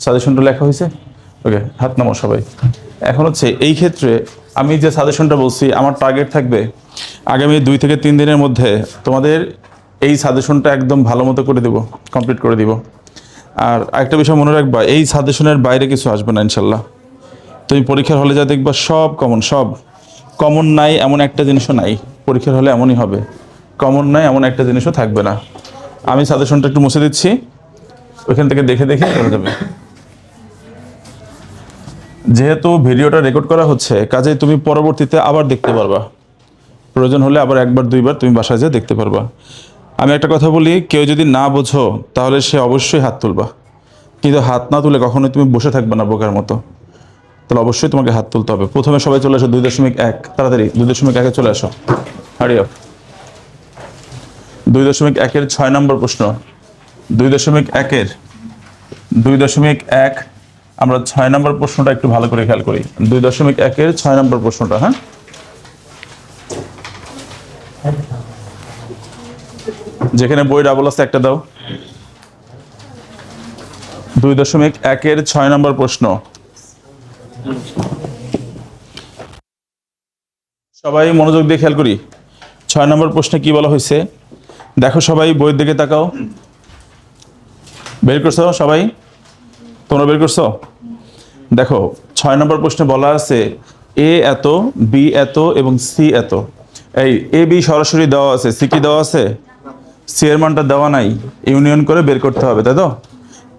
সাজেশনটা লেখা হয়েছে? ওকে, হাত নামাও সবাই। এখন হচ্ছে এই ক্ষেত্রে আমি যে সাজেশনটা বলছি, আমার টার্গেট থাকবে আগামী 2 থেকে 3 দিনের মধ্যে তোমাদের এই সাজেশনটা একদম ভালো মতো করে দিব, কমপ্লিট করে দিব। আর একটা বিষয় মনে রাখবা, এই সাজেশনের বাইরে কিছু আসবে না ইনশাল্লাহ। তুমি পরীক্ষার হলে যা দেখবা সব কমন নাই এমন একটা জিনিসও নাই। পরীক্ষার হলে এমনই হবে, কমন নাই এমন একটা জিনিসও থাকবে না। আমি সাজেশনটা একটু মুছে দিচ্ছি, ওইখান থেকে দেখে দেখে চলে যাবে। যেহেতু ভিডিওটা রেকর্ড করা হচ্ছে, কাজেই তুমি পরবর্তীতে আবার দেখতে পারবা, প্রয়োজন হলে আবার একবার দুইবার তুমি বাসায় যেয়ে দেখতে পারবা। আমি একটা কথা বলি, কেউ যদি না বোঝো তাহলে সে অবশ্যই হাত তুলবা, কিন্তু হাত না তুলে কখনোই তুমি বসে থাকবে না বোকার মতো। তাহলে অবশ্যই তোমাকে হাত তুলতে হবে। প্রথমে সবাই চলে আসো 2.1, তাড়াতাড়ি 2.1-এ চলে আসো, হারি আপ। 2.1-এর 6 নম্বর প্রশ্ন। 2.1-এর 2.1 আমরা 6 নম্বর প্রশ্নটা একটু ভালো করে খেয়াল করি। 2.1-এর 6 নম্বর প্রশ্নটা, হ্যাঁ, যেখানে বই ডাবল আছে একটা দাও। 2.1-এর 6 নম্বর প্রশ্ন। সবাই মনোযোগ দিয়ে খেয়াল করি। 6 নম্বর প্রশ্নে কি বলা হয়েছে দেখো, সবাই বইয়ের দিকে তাকাও। বের করছো সবাই? তোমরা বের করছো? দেখো 6 নম্বর প্রশ্নে বলা আছে এ এত, বি এত এবং সি এত। এই এ বি সরাসরি দেওয়া আছে, সি কি দেওয়া আছে? সি এর মানটা দেওয়া নাই, ইউনিয়ন করে বের করতে হবে, তাই তো?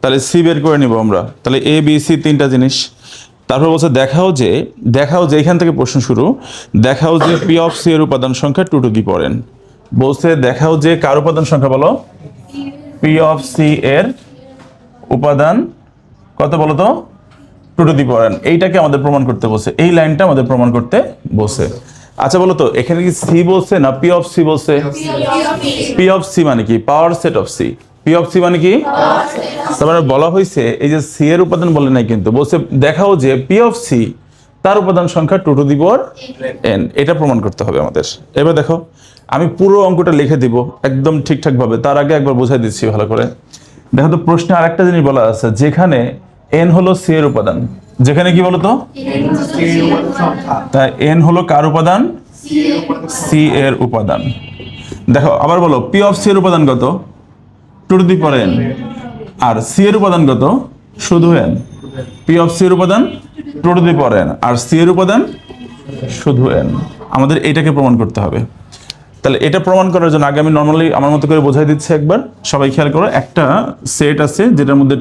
তাহলে সি বের করে নিব আমরা। তাহলে এ বি সি তিনটা জিনিস। তারপর বলছে দেখাও যে এখান থেকে প্রশ্ন শুরু, দেখাও যে পি অফ সি এর উপাদান সংখ্যা 2 টু দি পাওয়ার n। বলছে দেখাও যে কার উপাদান সংখ্যা বলো? পি অফ সি এর উপাদান কত বলো তো? 2 টু দি পাওয়ার n। এইটাকে আমাদের প্রমাণ করতে বলছে, এই লাইনটা আমাদের প্রমাণ করতে বলছে। আচ্ছা বলো তো, এখানে কি সি বলছে না পি অফ সি বলছে? পি অফ সি মানে কি? Power set of C. P of C মানে কি? তার মানে বলা হয়েছে এই যে সি এর উপাদান বলে নাই, কিন্তু বলছে দেখাও যে পি অফ সি তার উপাদান সংখ্যা 2 টু দি পাওয়ার n। এটা প্রমাণ করতে হবে আমাদের। এবার দেখো, আমি পুরো অঙ্কটা লিখে দিব একদম ঠিকঠাক ভাবে, তার আগে একবার বোঝাই দিচ্ছি ভালো করে। দেখো তো প্রশ্নে আরেকটা জিনিস বলা আছে, যেখানে n হলো সি এর উপাদান, যেখানে কি বলতো? তাই n হলো কার উপাদান? সি এর উপাদান। দেখো আবার বলো, পি অফ সি এর উপাদান কত? 2 টু দি পাওয়ার n। আর সি এর উপাদান কত? শুধু n। পি অফ সি এর উপাদান 2 টু দি পাওয়ার n, আর সি এর উপাদান শুধু n। আমাদের এটাকে প্রমাণ করতে হবে। তাহলে এটা প্রমাণ করার জন্য আগে আমি নর্মালি আমার মতো করে বোঝাই দিচ্ছি একবার, সবাই খেয়াল করো। একটা সেট আছে যেটার মধ্যে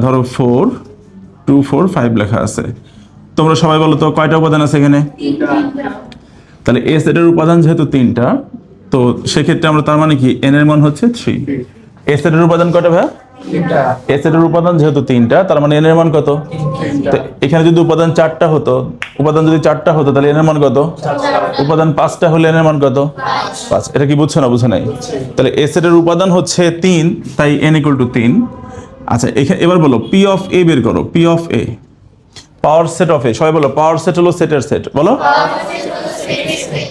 ধরো 4 2 4 5 লেখা আছে। তোমরা সবাই বলো তো কয়টা উপাদান আছে এখানে? তাহলে এ সেটের উপাদান যেহেতু 3টা, তো সেক্ষেত্রে আমরা তার মানে কি n এর মান হচ্ছে 3। এ সেটের উপাদান কয়টা ভাই? 3টা। এ সেটের উপাদান যেহেতু 3টা, তার মানে n এর মান কত? 3টা। এখানে যদি উপাদান 4টা হতো, তাহলে n এর মান কত? 4টা। উপাদান 5টা হলে n এর মান কত? 5। এটা কি বুঝছো না বুঝো নাই? তাহলে এ সেটের উপাদান হচ্ছে 3, তাই n = 3। আচ্ছা এবার বলো পি অফ এ বের করো। P of A, power set of A. সবাই বলো পাওয়ার সেট হলো সেটের সেট। বলো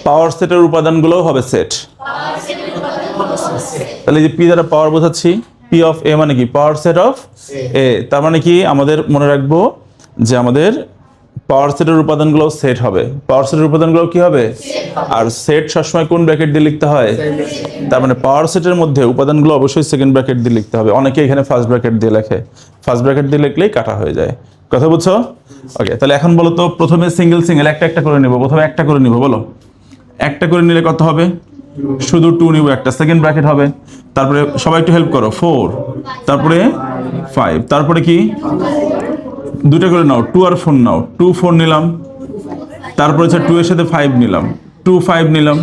পাওয়ার সেটের উপাদানগুলোও হবে সেট। তাহলে যে পি দ্বারা পাওয়ার বোঝাচ্ছি, পি অফ এ মানে কি? পাওয়ার সেট অফ এ। তার মানে কি আমাদের মনে রাখবো যে আমাদের পাওয়ার সেটের উপাদানগুলো সেট হবে। পাওয়ার সেটের উপাদানগুলো কি হবে? আর সেট সবসময় কোন ব্র্যাকেট দিয়ে লিখতে হয়? তার মানে পাওয়ার সেটের মধ্যে উপাদানগুলো অবশ্যই সেকেন্ড ব্র্যাকেট দিয়ে লিখতে হবে। অনেকে এখানে ফার্স্ট ব্র্যাকেট দিয়ে লেখে, ফার্স্ট ব্র্যাকেট দিয়ে লিখলেই কাটা হয়ে যায়। কথা বুঝছো? ওকে, তাহলে এখন বলো তো প্রথমে সিঙ্গেল একটা করে নিব। প্রথমে একটা করে নিব, বলো একটা করে নিলে কত হবে? শুধু 2 নিব, একটা সেকেন্ড ব্র্যাকেট হবে। তারপরে সবাই একটু হেল্প করো, 4, তারপরে 5, তারপরে কি? দুটো করে নাও, 2 আর 4 নাও। 2 4 নিলাম, তারপরে হচ্ছে 2 এর সাথে 5 নিলাম, 2 5 নিলাম।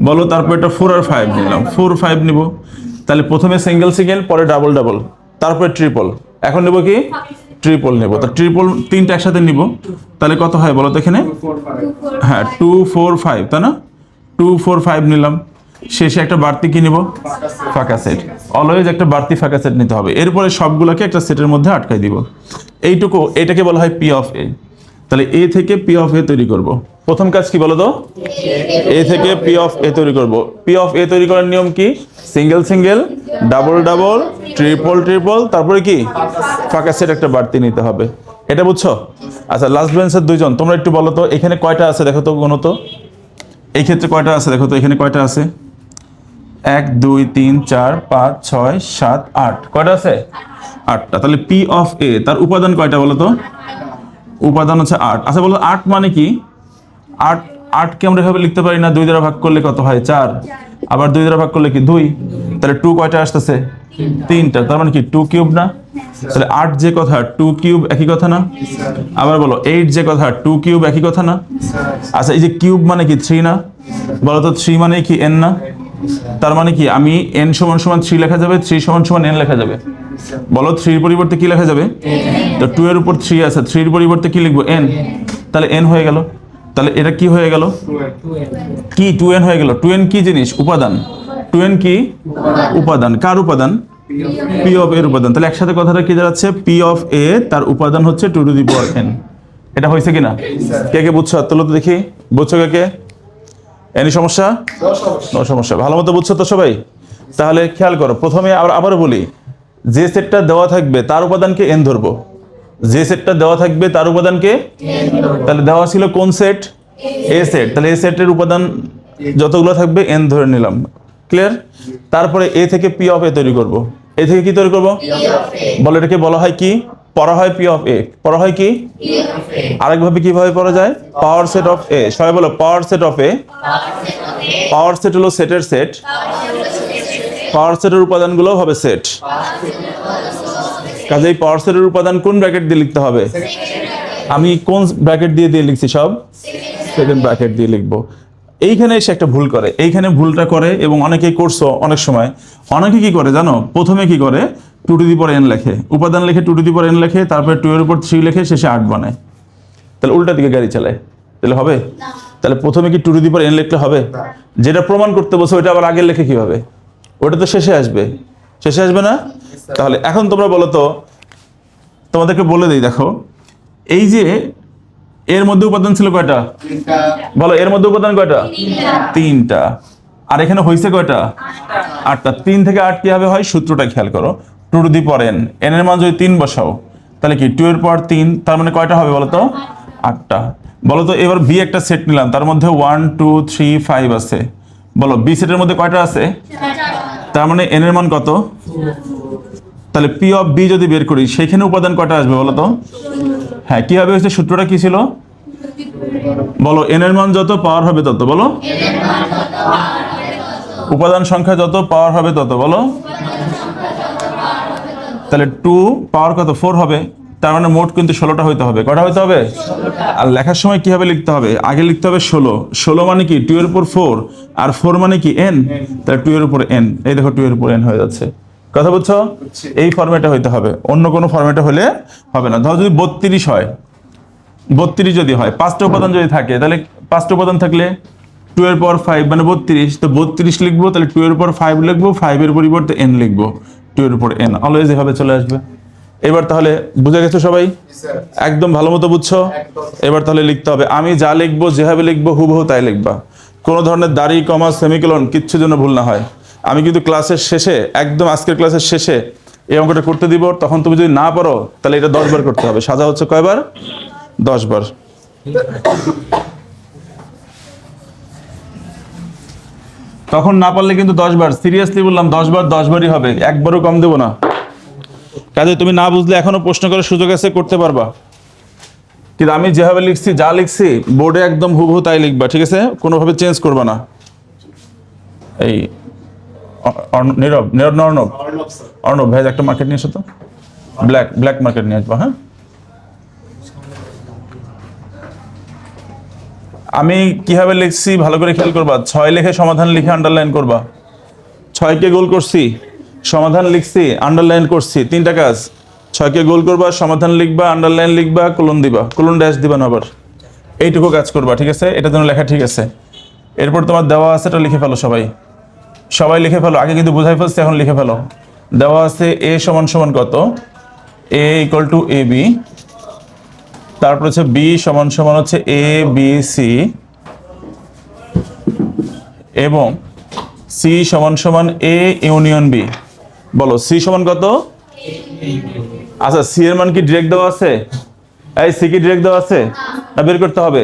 বলো তারপরে এটা 4 আর 5 নিলাম, 4 5 নিব। তাহলে প্রথমে সিঙ্গেল, পরে ডাবল, তারপরে ট্রিপল। এখন নেব কি? ট্রিপল নেব। তো ট্রিপল 3টা একসাথে নিব, তাহলে কত হয় বলো তো এখানে? হ্যাঁ 2 4 5, তাই না? 2 4 5 নিলাম। শেষে একটা বাড়তি কি নিব? ফাঁকা সেট। অলওয়েজ একটা বাড়তি ফাঁকা সেট নিতে হবে। এরপরে সবগুলোকে একটা সেটের মধ্যে আটকাই দিব। এইটুকু, এটাকে বলা হয় পি অফ এ। তাহলে এ থেকে পি অফ এ তৈরি করব। প্রথম কাজ কি বলো তো? এ থেকে পি অফ এ তৈরি করব। পি অফ এ তৈরি করার নিয়ম কি? Single single, double double, triple triple, তারপরে কি ফাঁকা সেট একটা বাড়তি নিতে হবে। এটা বুঝছো? আচ্ছা, লাস্ট বেঞ্চের দুইজন তোমরা একটু বলো তো এখানে কয়টা আছে দেখো তো, গুনো তো। এই ক্ষেত্রে কয়টা আছে দেখো তো, এখানে কয়টা আছে? 1 2 3 4 5 6 7 8, কয়টা আছে? 8টা। তাহলে পি অফ এ তার উপাদান কয়টা বলো তো? উপাদান হচ্ছে 8। আচ্ছা বলো 8 মানে কি? 8, 8কে আমরা এভাবে লিখতে পারি না, 2 দ্বারা ভাগ করলে কত হয়? 4। আবার 2 দ্বারা ভাগ করলে কি 2। তাহলে 2 কয়টা আসতেছে? 3টা। তার মানে কি 2 কিউব না? তাহলে 8 যে কথা 2 কিউব একই কথা না? আবার বলো 8 যে কথা 2 কিউব একই কথা না? আচ্ছা এই যে কিউব মানে কি 3 না? বলো তো 3 মানে কি n না? তার মানে কি আমি n সমান সমান 3 লেখা যাবে, 3 সমান সমান n লেখা যাবে। বলো 3 এর পরিবর্তে কি লেখা যাবে? তো 2 এর উপর 3 আছে, 3 এর পরিবর্তে কি লিখবো? n। তাহলে n হয়ে গেল। তাহলে এটা কি হয়ে গেল? কি 2n হয়ে গেল। 2n কি জিনিস? উপাদান। 2n কি? উপাদান। কার উপাদান? পি অফ এর উপাদান। তাহলে একসাথে কথাটা কি দাঁড়াচ্ছে? পি অফ এ তার উপাদান হচ্ছে 2 টু দি পাওয়ার n। এটা হয়েছে কিনা? কে কে বুঝছো? হাত তোলো তো দেখি। বুঝছো কে কে? এনি সমস্যা? নো সমস্যা। ভালো মতো বুঝছো তো সবাই? তাহলে খেয়াল করো, প্রথমে আবারও বলি, যে সেটটা দেওয়া থাকবে তার উপাদানকে n ধরবো। যে সেটটা দেওয়া থাকবে তার উপাদানকে, তাহলে দেওয়া ছিল কোন সেট? এ সেট। তাহলে এ সেটের উপাদান যতগুলো থাকবে n ধরে নিলাম। ক্লিয়ার? তারপরে এ থেকে পি অফ এ তৈরি করব। এ থেকে কি তৈরি করব? বলো এটাকে বলা হয় কি? পড়া হয় পি অফ এ। পড়া হয় কি? আরেকভাবে কিভাবে পড়া যায়? পাওয়ার সেট অফ এ। সবাই বলো পাওয়ার set of A. Power set হলো সেটের সেট। পাওয়ার সেটের উপাদানগুলো হবে সেট। কাজেই পাওয়ার সেটের উপাদান কোন ব্র্যাকেট দিয়ে লিখতে হবে? আমি কোন ব্র্যাকেট দিয়ে দিয়ে লিখছি? সব সেকেন্ড ব্র্যাকেট দিয়ে লিখবো। এইখানে এসে একটা ভুল করে, এইখানে ভুলটা করে, এবং অনেকেই করছো অনেক সময়। অনেকে কি করে জানো? প্রথমে কি করে 2 টু দি পাওয়ার n লেখে, উপাদান লিখে 2 টু দি পাওয়ার n লেখে, তারপরে 2 এর উপর 3 লেখে, শেষে 8 বানায়। তাহলে উল্টা দিকে গাড়ি চালায়। তাহলে হবে? তাহলে প্রথমে কি 2 টু দি পাওয়ার n লিখলে হবে? যেটা প্রমাণ করতে বসে ওইটা আবার আগে লেখে কিভাবে? ওটা তো শেষে আসবে। শেষে আসবে না? তাহলে এখন তোমরা বলো তো, তোমাদেরকে বলে দিই, দেখো এই যে এর মধ্যে উপাদান ছিল কয়টা? বলো এর মধ্যে উপাদান কয়টা? 3টা। আর এখানে হয়েছে কয়টা? 8টা। 3 থেকে 8 কিভাবে হয়? সূত্রটা খেয়াল করো। 2 to the power n, n এর মান যদি 3 বসাও, তাহলে কি 2 এর পাওয়ার 3, তার মানে কয়টা হবে বলো তো? 8টা। বলো তো এবার বি একটা সেট নিলাম, তার মধ্যে 1 2 3 5 আছে। বলো বি সেটের মধ্যে কয়টা আছে? তার মানে n এর মান কত? তাহলে পি অফ বি যদি বের করি, সেখানে উপাদান কয়টা আসবে বলো তো? হ্যাঁ, কিভাবে হয়েছে? সূত্রটা কি ছিল? বলো n এর মান যত পাওয়ার হবে তত। বলো উপাদান সংখ্যা যত পাওয়ার হবে তত। বলো তাহলে 2 পাওয়ার কত? 4 হবে। তার মানে মোট কিন্তু 16টা হইতে হবে। কয়টা হইতে হবে? আর লেখার সময় কিভাবে লিখতে হবে? আগে লিখতে হবে 16। 16 মানে কি 2 এর উপর 4, আর 4 মানে কি n। তাহলে 2 এর উপর n, এই দেখো 2 এর উপর n হয়ে যাচ্ছে। কথা বুঝছো? এই ফরম্যাটে হইতে হবে, অন্য কোনো ফরম্যাটে হলে হবে না। ধরো যদি 32 হয়, 32 যদি হয়, 5টা উপাদান যদি থাকে, তাহলে 5টা উপাদান থাকলে 2 এর পাওয়ার 5 মানে 32, তো 32 লিখবো, তাহলে 2 এর পাওয়ার 5 লিখবো, 5 এর পরিবর্তে n লিখবো, 2 এর উপর n অলওয়েজ এভাবে চলে আসবে। এবার তাহলে বুঝে গেছো সবাই? একদম ভালো মতো বুঝছো? এবার তাহলে লিখতে হবে, আমি যা লিখবো যেভাবে লিখবো হুবহু তাই লিখবা। কোনো ধরনের দাড়ি কমা সেমিকোলন কিচ্ছু যেন ভুল না হয়। আমি কিন্তু ক্লাসের শেষে, একদম আজকের ক্লাসের শেষে এই অঙ্কটা করতে দিব, তখন তুমি যদি না পারো তাহলে এটা 10 বার করতে হবে। সাজা হচ্ছে কয়বার? 10 বার। তখন না পারলে কিন্তু 10 বার, সিরিয়াসলি বললাম 10 বার, 10 বারই হবে, একবারও কম দেবো না। কাজে তুমি না বুঝলে এখনো প্রশ্ন করার সুযোগ আছে, করতে পারবা। কিন্তু আমি যেভাবে লিখছি, যা লিখছি বোর্ডে একদম হুবহু তাই লিখবা, ঠিক আছে? কোনোভাবে চেঞ্জ করবা না। এই নীরব নীরব না অর্ণব? অর্ণব ভাই একটা মার্কেট নিয়ে এসো তো, ব্ল্যাক মার্কেট নিয়ে আসবো। হ্যাঁ, আমি কিভাবে লিখছি ভালো করে খেয়াল করবা। 6 লিখে সমাধান লিখে আন্ডারলাইন করবা। 6কে গোল করছি, সমাধান লিখছি, আন্ডারলাইন করছি, 3টা কাজ। 6কে গোল করবা, সমাধান লিখবা, আন্ডারলাইন লিখবা, কোলন দিবা, কোলন ড্যাশ দিবা না আবার। এইটুকু কাজ করবা, ঠিক আছে? এটা যেন লেখা ঠিক আছে। এরপর তোমার দেওয়া আছে, এটা লিখে ফেলো সবাই। সবাই লিখে ফেলো, আগে কিন্তু বোঝাই ফেলছি, এখন লিখে ফেলো। দেওয়া আছে a সমান সমান কত? a ইকুয়াল টু ab তারপর হচ্ছে বি সমান সমান হচ্ছে এ বি সি এবং সি সমান সমান এ ইউনিয়ন বি। বলো সি সমান কত? আচ্ছা সি এর মান কি ডিরেক্ট দেওয়া আছে? এই সি কি ডিরেক্ট দেওয়া আছে না বের করতে হবে?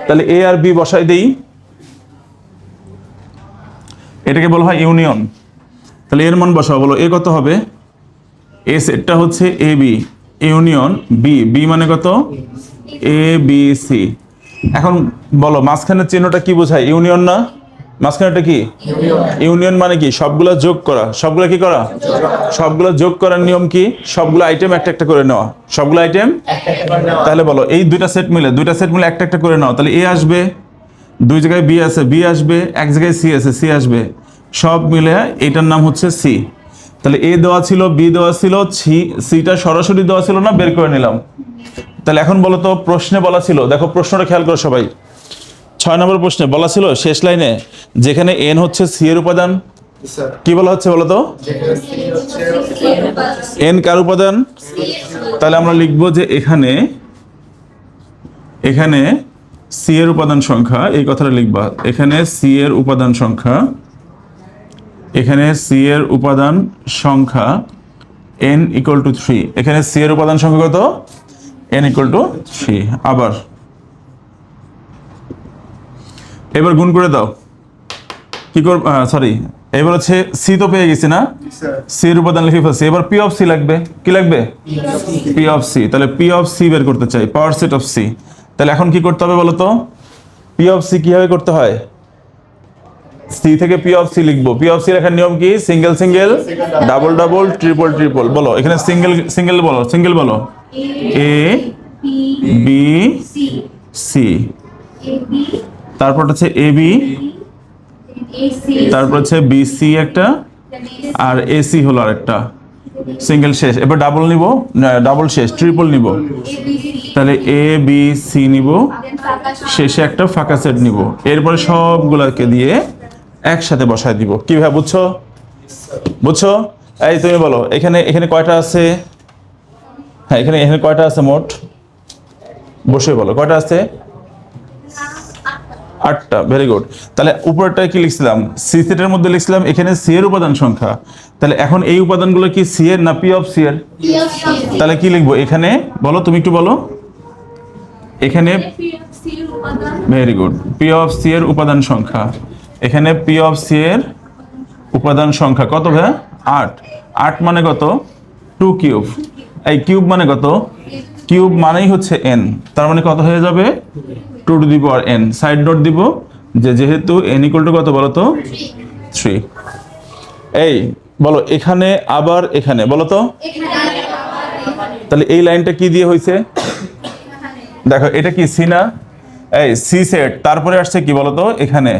তাহলে এ আর বি বসাই দেই, এটাকে বলা হয় ইউনিয়ন। তাহলে এর মান বসাও, বলো এ কত হবে? এ সেটটা হচ্ছে A B union B, B মানে কত? A B C. এখন বলো মাঝখানের চিহ্নটা কি বোঝায়? ইউনিয়ন না? মাঝখানেটা কি? ইউনিয়ন মানে কি? সবগুলা যোগ করা। সবগুলা কি করা? সবগুলা যোগ করার নিয়ম কি? সবগুলো আইটেম একটা একটা করে নেওয়া। সবগুলো আইটেম তাহলে বলো এই দুইটা সেট মিলে একটা একটা করে নাও। তাহলে এ আসবে, দুই জায়গায় বি আছে বি আসবে, এক জায়গায় সি আছে সি আসবে, সব মিলে এটার নাম হচ্ছে সি। তাহলে এ দেওয়া ছিল, বি দেওয়া ছিল, সিটা সরাসরি দেওয়া ছিল না, বের করে নিলাম। তাহলে এখন বলো তো প্রশ্নে বলা ছিল, দেখো প্রশ্নটা খেয়াল করো সবাই, 6 নম্বর প্রশ্নে বলা ছিল শেষ লাইনে যেখানে এন হচ্ছে সি এর উপাদান, কি বলা হচ্ছে বলো তো? এন কার উপাদান? তাহলে আমরা লিখবো যে এখানে এখানে সি এর উপাদান সংখ্যা, এই কথাটা লিখবা, এখানে সি এর উপাদান সংখ্যা, এখানে সি এর উপাদান সংখ্যা n ইকুয়াল টু 3। এখানে সি এর উপাদান সংখ্যা কত? n equal to 3। আবার এবার গুণ করে দাও, কি কর, সরি, এবার হচ্ছে সি তো পেয়ে গেছি না, সি এর উপাদান লিখে ফেলছি, এবার পি অফ সি লাগবে। কি লাগবে? P of C. তাহলে পি অফ সি বের করতে চাই, পাওয়ার সেট অফ সি। তাহলে এখন কি করতে হবে বলো তো? পি অফ সি কিভাবে করতে হয়? সি থেকে পি অফ সি লিখবো। পি অফ সি লেখার নিয়ম কি? Single single, double double, triple triple. বলো এখানে সিঙ্গেল সিঙ্গেল বলো, সিঙ্গেল বলো, এ বি সি, তারপর হচ্ছে এ বি, তারপর হচ্ছে বি সি একটা, আর এসি হলো আরেকটা, সিঙ্গেল শেষ। এবার ডাবল নিব, ডাবল শেষ, ট্রিপল নিব। তাহলে এ বি সি নিব, শেষে একটা ফাঁকা সেট নিব, এরপরে সবগুলোকে দিয়ে একসাথে বসায় দিব। কিভাবে বুঝছো? বুঝছো? এই তুমি বলো এখানে এখানে কয়টা আছে? হ্যাঁ এখানে এখানে কয়টা আছে মোট? বসে বলো কয়টা আছে? 8টা। Very good. তাহলে উপরেরটা কি লিখছিলাম? সি সেটের মধ্যে লিখছিলাম এখানে সি এর উপাদান সংখ্যা। তাহলে এখন এই উপাদানগুলো কি সি এর না পি অফ সি এর? তাহলে কি লিখবো এখানে বলো, তুমি একটু বলো। এখানে very good, P of C এর উপাদান সংখ্যা। এখানে পি অফ সি এর উপাদান সংখ্যা কত ভাই? 8। 8 মানে কত? 2 কিউব। এই কিউব মানে কত? কিউব মানেই হচ্ছে n, তার মানে কত হয়ে যাবে? 2 to the power n। Side note দিব যে যেহেতু n ইকুয়াল টু কত বলো তো? 3। এই বলো এখানে আবার এখানে বলো তো, তাহলে এই লাইনটা কি দিয়ে হয়েছে? দেখো এটা কি সি না? এই সি সেট, তারপরে আসছে কি বলতো? এখানে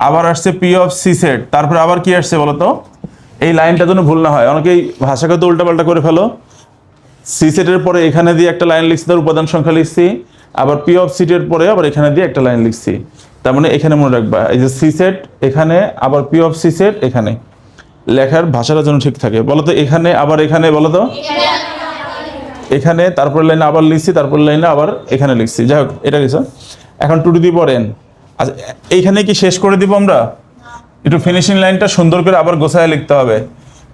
আবার আসছে পি অফ সি সেট, তারপরে আবার কি আসছে বলতো? এই লাইনটা যেন ভুল না হয়, অনেকেই ভাষাগত উল্টাপাল্টা করে ফেলো। সি সেটের পরে এখানে দিয়ে একটা লাইন লিখছি, তার উপাদান সংখ্যা লিখছি, আবার পি অফ সিটের পরে আবার এখানে দিয়ে একটা লাইন লিখছি। তার মানে এখানে মনে রাখবা এই যে সি সেট এখানে, আবার পি অফ সি সেট এখানে, লেখার ভাষাটা যেন ঠিক থাকে। বলতো এখানে আবার এখানে বলতো, এখানে তারপর লাইনে আবার লিখছি, তারপর লাইনে আবার এখানে লিখছি, যাই হোক এটা কিছু। এখন 2 টু দি পাওয়ার n। আচ্ছা এইখানে কি শেষ করে দিব আমরা? একটু ফিনিশিং লাইনটা সুন্দর করে আবার গোছায় লিখতে হবে।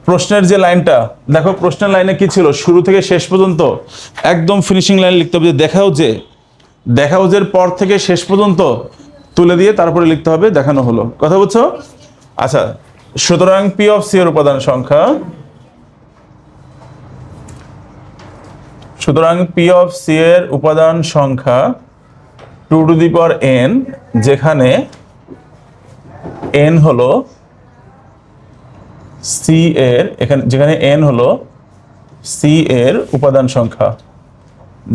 প্রশ্নের যে লাইনটা দেখো, প্রশ্নের লাইনে কি ছিল? শুরু থেকে শেষ পর্যন্ত একদম ফিনিশিং লাইন লিখতে হবে, যে দেখাও যে পর থেকে শেষ পর্যন্ত তুলে দিয়ে তারপরে লিখতে হবে দেখানো হলো। কথা বুঝছো? আচ্ছা সুতরাং পি অফ সি এর উপাদান সংখ্যা, সুতরাং পি অফ সি এর উপাদান সংখ্যা 2 টু দি পাওয়ার n, যেখানে n হলো সি এর, এখানে যেখানে n হলো সি এর উপাদান সংখ্যা,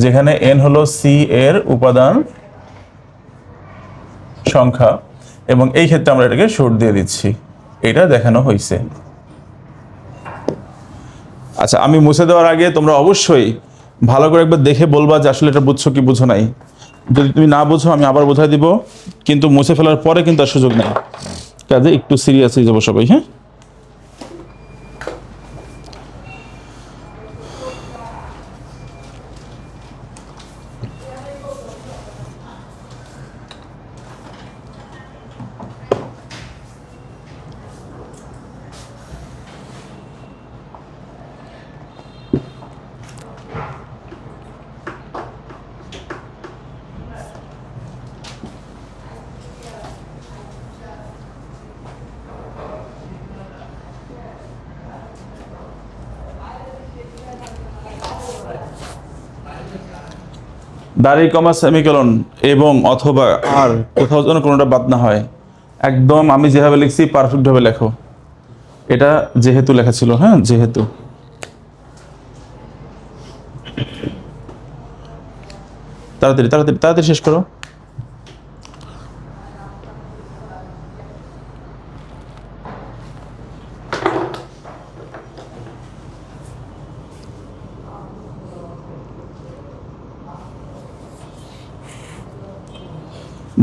যেখানে n হলো সি এর উপাদান সংখ্যা, এবং এই ক্ষেত্রে আমরা এটাকে শর্ট দিয়ে দিচ্ছি, এটা দেখানো হয়েছে। আচ্ছা আমি মুছে দেওয়ার আগে তোমরা অবশ্যই ভালো করে একবার দেখে বলবা যে আসলে এটা বুঝছো কি বুঝো নাই। যদি তুমি না বুঝো আমি আবার বোঝাই দিব, কিন্তু মুছে ফেলার পরে কিন্তু আর সুযোগ নেই। কাজে একটু সিরিয়াস হয়ে যাবো সবাই। হ্যাঁ দাঁড়ি কমা সেমিকোলন এবং অথবা আর কোথাও যেন কোনোটা বাদ না হয়, একদম আমি যেভাবে লিখছি পারফেক্ট ভাবে লেখো। এটা যেহেতু লেখা ছিল, হ্যাঁ যেহেতু। তাড়াতাড়ি তাড়াতাড়ি তাড়াতাড়ি শেষ করো।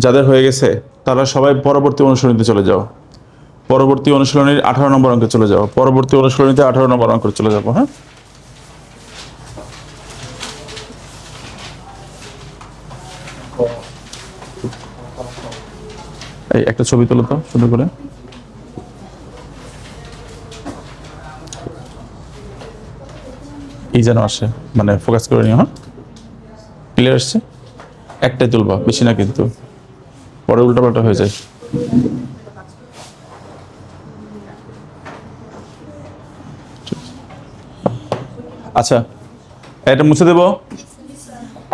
যাদের হয়ে গেছে তারা সবাই পরবর্তী অনুশীলনীতে চলে যাও। পরবর্তী অনুশীলনীর 18 নম্বর অঙ্কে চলে যাও। পরবর্তী অনুশীলনীতে 18 নম্বর অঙ্কে চলে যাবো। হ্যাঁ, এই একটা ছবি তোলো তো সুন্দর করে। এই যেন আসে, মানে ফোকাস করে নিও। হ্যাঁ, ক্লিয়ার আসছে? একটাই তুলবা, বেশি না কিন্তু, পরে উল্টাপাল্টা হয়ে যায়। আচ্ছা, এটা মুছে দেব।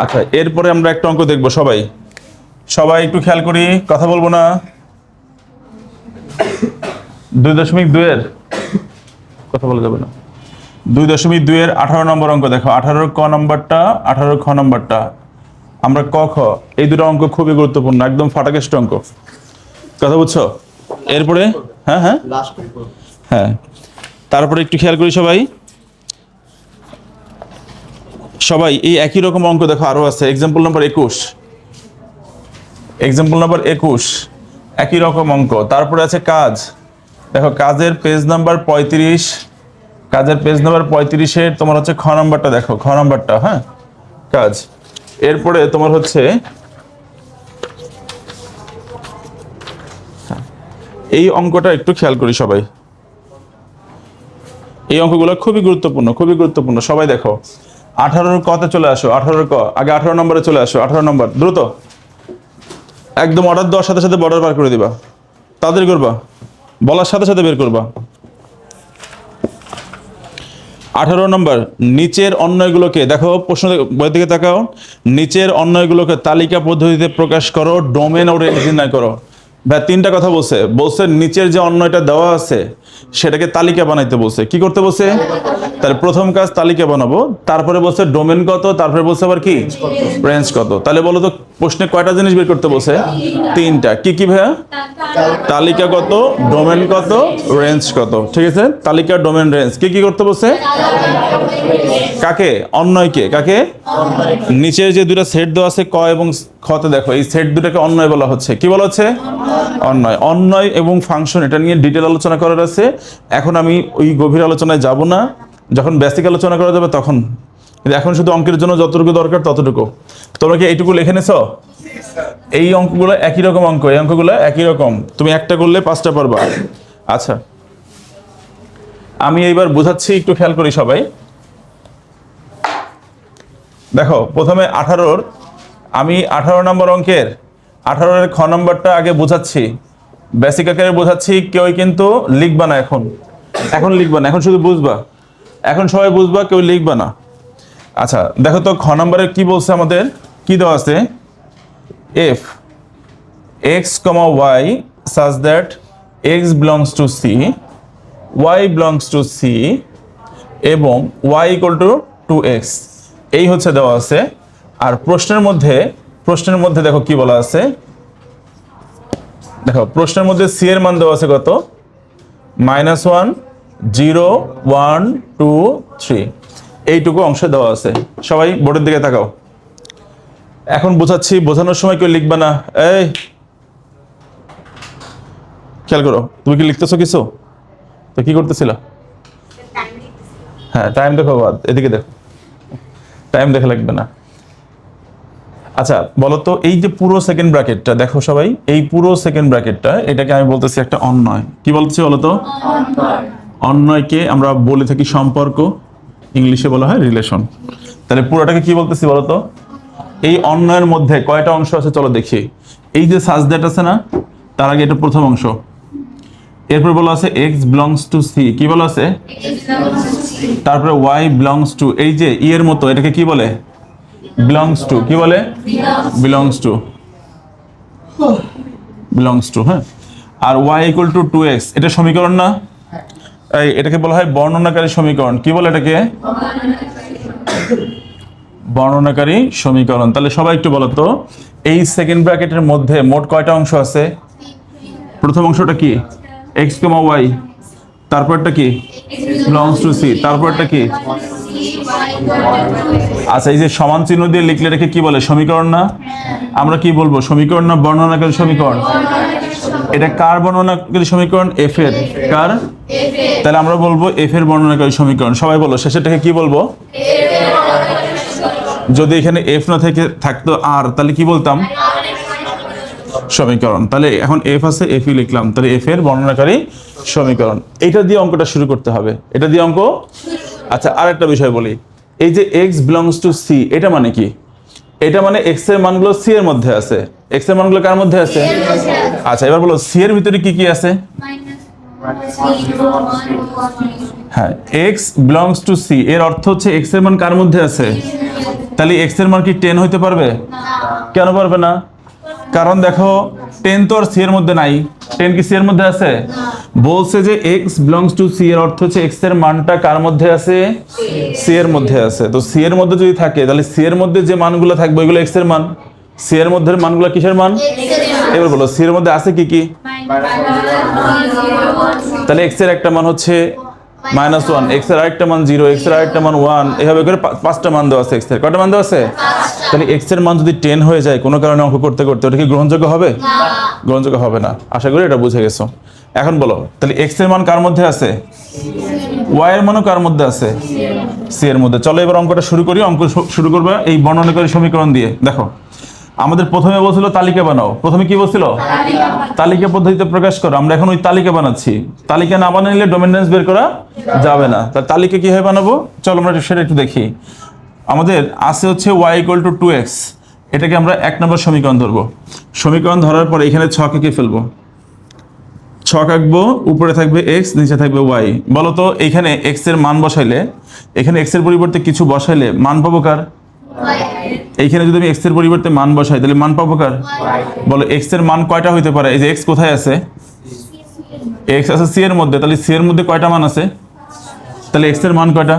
আচ্ছা, এরপরে আমরা একটা অঙ্ক দেখবো। সবাই সবাই একটু খেয়াল করি, কথা বলবো না। 2.2 এর কথা বলা যাবে না। 2.2 এর 18 নম্বর অঙ্ক দেখো। 18 ক নম্বরটা, 18 খ নম্বরটা। আমরা ক খ এই দুটো অঙ্ক খুবই গুরুত্বপূর্ণ, একদম ফাটাকেষ্ট অঙ্ক। কথা বুঝছো? এরপরে হ্যাঁ হ্যাঁ হ্যাঁ, তারপরে একটু খেয়াল করি সবাই। সবাই এই একই রকম অঙ্ক দেখো আরো আছে। এক্সাম্পল নাম্বার 21, এক্সাম্পল নাম্বার 21, একই রকম অঙ্ক। তারপরে আছে কাজ। দেখো কাজের পেজ নাম্বার 35, কাজের পেজ নাম্বার 35-এর তোমার হচ্ছে খ নাম্বারটা দেখো, খ নাম্বারটা। হ্যাঁ, কাজ। এরপরে তোমার হচ্ছে এই অঙ্কটা একটু খেয়াল করি সবাই। এই অঙ্কগুলো খুবই গুরুত্বপূর্ণ, খুবই গুরুত্বপূর্ণ। সবাই দেখো 18 কতে চলে আসো। 18 ক আগে 18 নম্বরে চলে আসো। 18 নম্বর দ্রুত, একদম অর্ডার দেওয়ার সাথে সাথে বর্ডার বার করে দিবা, তাড়াতাড়ি করবা, বলার সাথে সাথে বের করবা। 18 নম্বর, নিচের অন্যয়গুলোকে দেখো, প্রশ্ন বই থেকে তাকাও। নিচের অন্যয়গুলোকে তালিকা পদ্ধতিতে প্রকাশ করো, ডোমেন ও রেঞ্জ নির্ণয় করো। ভাই তিনটা কথা বলছে। বলছে নিচের যে অন্যয়টা দেওয়া আছে সেটাকে তালিকা বানাইতে বলছে। কি করতে বলছে? তাহলে প্রথম কাজ তালিকা বানাবো, তারপরে বলছে ডোমেন কত, তারপরে বলছে আবার কি রেঞ্জ কত। তাহলে বলো তো প্রশ্নে কয়টা জিনিস বের করতে বলছে? তিনটা। কি কি ভাইয়া? তালিকা কত, ডোমেন কত, রেঞ্জ কত। ঠিক আছে, তালিকা, ডোমেন, রেঞ্জ। কি কি করতে বলছে? কাকে? অন্যয়কে। কাকে? নিচের যে দুটো সেট দেওয়া আছে ক এবং খতে দেখো, এই সেট দুটাকে অন্যয় বলা হচ্ছে। কি বলা হচ্ছে? অন্যয়। অন্যয় এবং ফাংশন, এটা নিয়ে ডিটেল আলোচনা করার আছে। এখন আমি ওই গভীর আলোচনায় যাব না, যখন বেসিক আলোচনা করা যাবে তখন। কিন্তু এখন শুধু অঙ্কের জন্য যতটুকু দরকার ততটুকু। তোমরা কি এইটুকু লিখে নেছো? এই অঙ্কগুলো একই রকম অঙ্ক, এই অঙ্কগুলো একই রকম। তুমি একটা করলে 5টা পারবা। আচ্ছা, আমি এইবার বোঝাচ্ছি, একটু খেয়াল করি সবাই। দেখো প্রথমে 18-র, আমি 18 নম্বর অঙ্কের 18-এর খ নম্বরটা আগে বোঝাচ্ছি, বেসিক আকারে বোঝাচ্ছি। কেউ কিন্তু লিখবা না এখন, এখন লিখবা না, এখন শুধু বুঝবা। এখন সবাই বুঝবা, কেউ লিখবা না। আচ্ছা দেখো তো খ নম্বরে কি বলছে আমাদের, কি দেওয়া আছে? F X comma Y such that X belongs to C, Y belongs to C এবং ওয়াই ইকুয়াল টু 2x, এই হচ্ছে দেওয়া আছে। আর প্রশ্নের মধ্যে দেখো কি বলা আছে। দেখো প্রশ্নের মধ্যে সি এর মান দেওয়া আছে কত? -1, 0, 1, 2, 3, এইটুকু অংশ দেওয়া আছে। সবাই বোর্ডের দিকে তাকাও। এখন বোঝাচ্ছি, বোঝানোর সময় কেউ লিখবা না। এই খেয়াল করো, তুমি কি লিখতেছো কিছু? তো কি করতেছিলা? হ্যাঁ, টাইম দেখো, বাদ এদিকে দেখো, টাইম দেখে লাগবে না। আচ্ছা বলো তো, এই যে পুরো সেকেন্ড ব্র্যাকেটটা দেখো সবাই, এই পুরো সেকেন্ড ব্র্যাকেটটা, এটাকে আমি বলতেছি একটা অন্যয়। কি বলতেছি বলো তো? অন্যয়কে আমরা বলে থাকি সম্পর্ক, ইংলিশে বলা হয় রিলেশন। তাহলে পুরোটাকে কি বলতেছি বলো তো? এই অন্যয়ের মধ্যে কয়টা অংশ আছে চলো দেখি। এই যে সাজ দ্যাট আছে না, তার আগে এটা প্রথম অংশ। এরপর বলা আছে এক্স বিলংস টু সি, কি বলা আছে? তারপরে ওয়াই বিলংস টু, এই যে ই এর মতো, এটাকে কি বলে? বিলংস টু, কি বলে? বিলংস টু, বিলংস টু, হ্যাঁ। আর y ইকুয়াল টু 2x, এটা সমীকরণ না? এই এটাকে বলা হয় বর্ণনাকারী সমীকরণ। কি বলে এটাকে? বর্ণনাকারী সমীকরণ। তাহলে সবাই একটু বলো তো, এই সেকেন্ড ব্র্যাকেটের মধ্যে মোট কয়টা অংশ আছে? প্রথম অংশটা কি? x, y, তারপরটা কি? বিলংস টু c, তারপরটা কি? আচ্ছা, এই যে সমান চিহ্ন দিয়ে লিখলে রেখে কি বলে? সমীকরণ না? আমরা কি বলবো, সমীকরণ না বর্ণনাকারী সমীকরণ? এটা কার বর্ণনাকারী সমীকরণ? এফ এর। কার? তাহলে আমরা বলবো এফ এর বর্ণনাকারী সমীকরণ। সবাই বলো শেষেরটাকে কি বলবো? যদি এখানে এফ না থেকে থাকতো আর, তাহলে কি বলতাম? সমীকরণ। তাহলে এখন এফ আছে, এফই লিখলাম, তাহলে এফ এর বর্ণনাকারী সমীকরণ। এটা দিয়ে অঙ্কটা শুরু করতে হবে, এটা দিয়ে অঙ্ক। আচ্ছা, আর একটা বিষয় বলি, এই যে x বিলংস টু c, এটা মানে কি? এটা মানে x এর মানগুলো c এর মধ্যে আছে। x এর মানগুলো কার মধ্যে আছে? আচ্ছা, এবার বলো c এর ভিতরে কি কি আছে? হ্যাঁ, x বিলংস টু c এর অর্থ হচ্ছে x এর মান কার মধ্যে আছে? তাহলে x এর মান কি 10 হইতে পারবে? কেন পারবে না? কারণ দেখো 10 তো আর c এর মধ্যে নাই। 10 কি c এর মধ্যে আছে? বলছে যে x বিলংস টু c এর অর্থ হচ্ছে x এর মানটা কার মধ্যে আছে? c এর মধ্যে আছে। তো c এর মধ্যে যদি থাকে, তাহলে c এর মধ্যে যে মানগুলো থাকবে ওইগুলো x এর মান। c এর মধ্যে মানগুলো কিসের মান? এবার বলো c এর মধ্যে আছে কি কি? তাহলে x এর একটা মান হচ্ছে -1, x এর আরেকটা মান 0, x এর আরেকটা মান 1, এভাবে করে পাঁচটা মান দেওয়া আছে x এর। কয়টা মান দেওয়া আছে? তাহলে x এর মান যদি 10 হয়ে যায় কোনো কারণে অঙ্ক করতে করতে, ওটা কি গ্রহণযোগ্য হবে? গ্রহণযোগ্য হবে না। আশা করি এটা বুঝে গেছো। এখন বলো, তাহলে x এর মান কার মধ্যে আছে? y এর মানও কার মধ্যে আছে? c এর মধ্যে। চলো এবার অঙ্কটা শুরু করি। অঙ্ক শুরু করবে এই বর্ণনাকারী সমীকরণ দিয়ে। দেখো, আমাদের প্রথমে বলছিল তালিকা বানাও। প্রথমে কি বলছিল? তালিকা পদ্ধতিতে প্রকাশ করো। আমরা এখন ওই তালিকা বানাচ্ছি। তালিকা না বানাইলে ডোমিনেন্স বের করা যাবে না। তাহলে তালিকা কিভাবে বানাবো, চলো আমরা সেটা একটু দেখি। আমাদের আছে হচ্ছে y ইকুয়াল টু 2x, এটাকে আমরা 1 নম্বর সমীকরণ ধরবো। সমীকরণ ধরার পর এখানে ছক এঁকে ফেলবো। ছক আঁকবো, উপরে থাকবে x, নিচে থাকবে y। বলো তো, এখানে x এর মান বসাইলে, এখানে x এর পরিবর্তে কিছু বসাইলে মান পাবো কার? এইখানে যদি আমি x এর পরিবর্তে মান বসাই, তাহলে মান পাবো কার? বলো x এর মান কয়টা হইতে পারে? এই যে x কোথায় আছে? x আছে c এর মধ্যে। তাহলে c এর মধ্যে কয়টা মান আছে? তাহলে x এর মান কয়টা?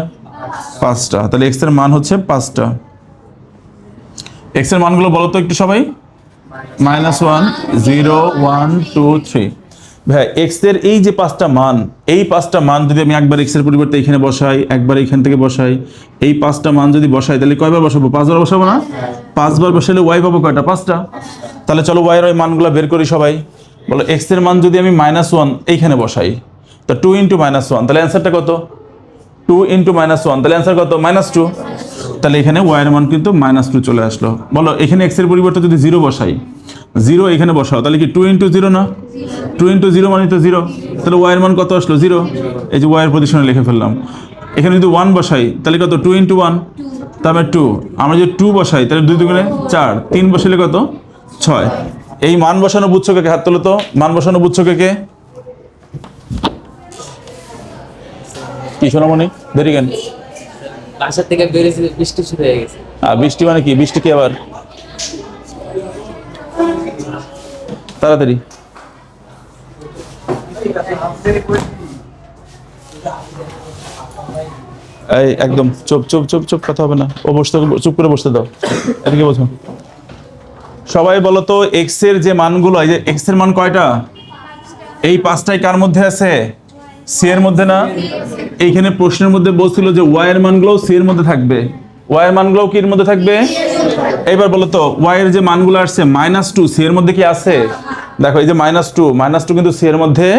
5টা। তাহলে x এর মান হচ্ছে 5টা। x এর মানগুলো বলো তো একটু সবাই। -1, 0, 1, 2, 3। ভাই x এর এই যে 5টা মান, এই 5টা মান যদি আমি একবার x এর পরিবর্তে এখানে বসাই, একবার এখান থেকে বসাই, এই 5টা মান যদি বসাই, তাহলে কয়বার বসাবো? 5 বার বসাবো না? 5 বার বসালে y পাবো কয়টা? 5টা। তাহলে চলো y এর ওই মানগুলো বের করি সবাই। বলো x এর মান যদি আমি -1 এইখানে বসাই, তো 2 × -1, তাহলে অ্যান্সারটা কত? 2 × -1, তাহলে অ্যান্সার কত? -2। তাহলে এখানে y এর মান কিন্তু -2 চলে আসলো। বলো এখানে x এর পরিবর্তে যদি 0 বসাই, 0 এখানে বসাও, তাহলে কি 2 × 0 না? 2 × 0 মানে তো 0। তাহলে y এর মান কত আসলো? 0। এই যে y এর পজিশনে লিখে ফেললাম। এখানে যদি 1 বসাই, তাহলে কত? 2 × 1, তারপরে 2। আমরা যদি 2 বসাই, তাহলে 2 × 2 = 4, 3 বসাইলে কত? 6। এই মান বসানো বুঝছো কে? হাত তোলো তো। মান বসানো বুঝছো কে? কি সোনামণি, দেরি কেন? বাসা থেকে বেরিয়েছি, বৃষ্টি শুরু হয়ে গেছে। বৃষ্টি মানে কি? বৃষ্টি কি আবার? তাড়াতাড়ি। এই একদম চুপ চুপ চুপ চুপ, কথা হবে না। ও বসতে, চুপ করে বসতে দাও। এদিকে বসো। সবাই বলো তো, এক্স এর যে মানগুলো, এই যে এক্স এর মান কয়টা? এই 5টাই কার মধ্যে আছে? সি এর মধ্যে না? এইখানে প্রশ্নের মধ্যে বলছিল যে ওয়াই এর মানগুলো সি এর মধ্যে থাকবে। ওয়াই এর মানগুলো কি এর মধ্যে থাকবে? এবার বলো তো, ওয়াই এর যে মানগুলো আসছে -2 সি এর মধ্যে কি আছে? দেখো এই যে -2 কিন্তু সি এর মধ্যে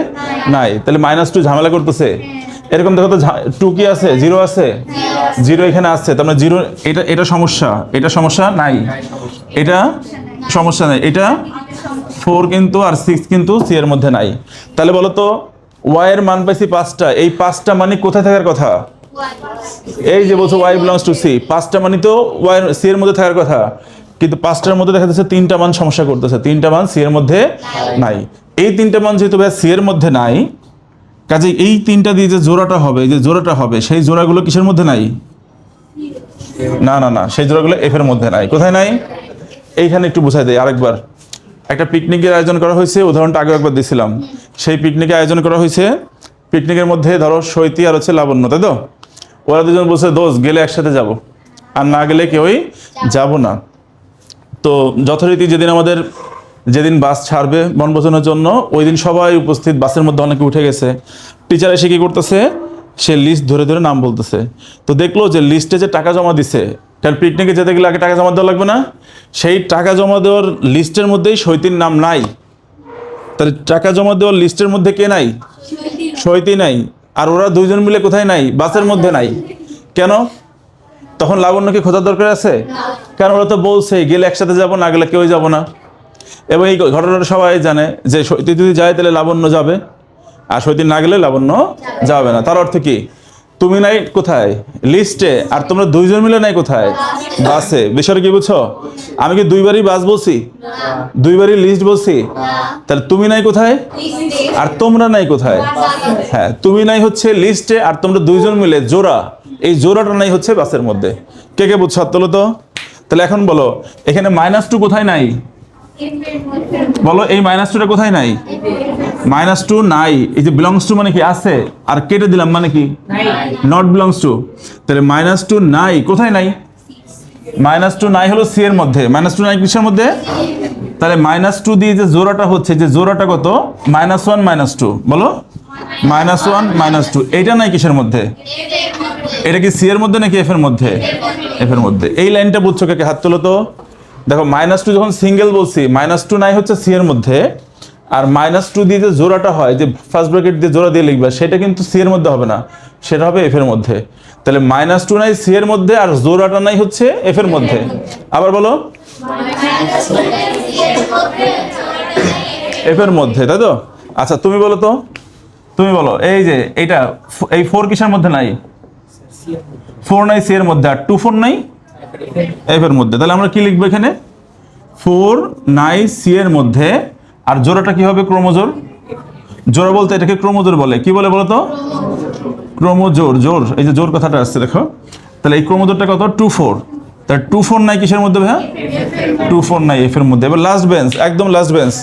নাই। তাহলে -2 ঝামেলা করতেছে। এরকম দেখো তো, 2 কি আছে? 0 আছে? 0 এখানে আছে, তার মানে 0। এটা সমস্যা, এটা সমস্যা নাই, এটা সমস্যা নাই। এটা 4 কিন্তু আর 6 কিন্তু সি এর মধ্যে নাই। তাহলে বলো তো, ওয়াই এর মান পাইছি 5টা। এই 5টা মানে কোথায় থাকার কথা? এই যে বলছো ওয়াই বিলংস টু সি, 5টা মানে তো ওয়াই সি এর মধ্যে থাকার কথা। কিন্তু 5টার মধ্যে দেখা যাচ্ছে 3টা মান সমস্যা করতেছে। 3টা মান সি এর মধ্যে নাই। এই 3টা মান যেহেতু ভাই সি এর মধ্যে নাই, কাজে এই 3টা দিয়ে যে জোড়াটা হবে, যে জোড়াটা হবে, সেই জোড়াগুলো কিসের মধ্যে নাই? না না না, সেই জোড়াগুলো এফ এর মধ্যে নাই। কোথায় নাই? এইখানে একটু বুঝাই দেয় আরেকবার। একটা পিকনিকের আয়োজন করা হয়েছে, উদাহরণটা আগে একবার দিয়েছিলাম। সেই পিকনিকের আয়োজন করা হয়েছে, পিকনিকের মধ্যে ধরো সৈতি আর হচ্ছে লাবণ্য, তাই তো? ওরা দুজন বলছে দোস্ত গেলে একসাথে যাব, আর না গেলে কেউই যাব না। তো যথারীতি যেদিন বাস ছাড়বে বনভোজনের জন্য, ওই দিন সবাই উপস্থিত, বাসের মধ্যে অনেকে উঠে গেছে। টিচার এসে কি করতেছে, সে লিস্ট ধরে ধরে নাম বলতেছে। তো দেখলো যে লিস্টে যে টাকা জমা দিছে, কারণ পিকনিকে যেতে গেলে আগে টাকা জমা দেওয়া লাগবে না, সেই টাকা জমা দেওয়ার লিস্টের মধ্যেই সৈতির নাম নাই। তাহলে টাকা জমা দেওয়ার লিস্টের মধ্যে কে নাই? সৈতি নাই। আর ওরা দুইজন মিলে কোথায় নাই? বাসের মধ্যে নাই। কেন? তখন লাবণ্যকে খোঁজার দরকার আছে? কারণ ওরা তো বলছে গেলে একসাথে যাব, না গেলে কেউই যাব না। এবং এই ঘটনাটা সবাই জানে যে সৈতি যদি যায় তাহলে লাবণ্য যাবে, আর সৈতি না গেলে লাবণ্য যাবে না। তার অর্থ কি? তুমি নাই কোথায়? লিস্টে। আর তোমরা দুইজন মিলে নাই কোথায়? বাসে। বিষয়টা কি বুঝছো? আমি কি দুইবারই বাস বলছি? দুইবারই লিস্ট বলছি? তাহলে তুমি নাই কোথায় আর তোমরা নাই কোথায়? হ্যাঁ, তুমি নাই হচ্ছে লিস্টে, আর তোমরা দুইজন মিলে জোড়া, এই জোড়াটা নাই হচ্ছে বাসের মধ্যে। কে কে বুঝছো? হাত তোলো তো। তাহলে এখন বলো, এখানে -2 কোথায় নাই? বলো, এই -2টা কোথায় নাই? -2 নাই। এই যে বিলংস টু মানে কি? আছে। আর কেটে দিলাম মানে কি? Not belongs to. তাহলে -2 নাই, কোথায় নাই? -2 নাই হলো সি এর মধ্যে। -2 নাই কিসের মধ্যে? তাহলে -2 দিয়ে যে জোড়াটা হচ্ছে, যে জোড়াটা কত? -1 -2। বলো, -1 -2। এইটা নাই কিসের মধ্যে? এটা কি সি এর মধ্যে নাকি এফ এর মধ্যে? এফ এর মধ্যে। এই লাইনটা বুঝছো কে? হাত তোলো তো। দেখো, -2 যখন সিঙ্গেল বলছি, -2 নাই হচ্ছে সি এর মধ্যে, আর -2 দিয়ে যে জোড়াটা হয়, যে ফার্স্ট ব্র্যাকেট দিয়ে জোড়া দিয়ে লিখবে, সেটা কিন্তু সি এর মধ্যে হবে না, সেটা হবে এফ এর মধ্যে। তাহলে -2 নাই সি এর মধ্যে, আর জোড়াটা নাই হচ্ছে এফ এর মধ্যে। আবার বলো, এফ এর মধ্যে, তাই তো? আচ্ছা, তুমি বলো তো, তুমি বলো, এই যে এইটা, এই 4 কিসের মধ্যে নাই? 4 নাই সি এর মধ্যে, আর 2 4 নাই এফ এর মধ্যে। তাহলে আমরা কি লিখবো এখানে? 4 নাই সি এর মধ্যে, আর জোড়াটা কি হবে? ক্রোমোজোর। জোড়া বলতে এটাকে ক্রোমোজোর বলে। কি বলে বলো তো? ক্রোমোজোর। জোর, এই যে জোর কথাটা আসছে দেখো। তাহলে এই ক্রোমোজোরটা কত? 2 4। তাহলে 2 4 নাই কিসের মধ্যে ভাইয়া? 2 4 নাই এফ এর মধ্যে। এবার লাস্ট বেঞ্চ, একদম লাস্ট বেঞ্চ।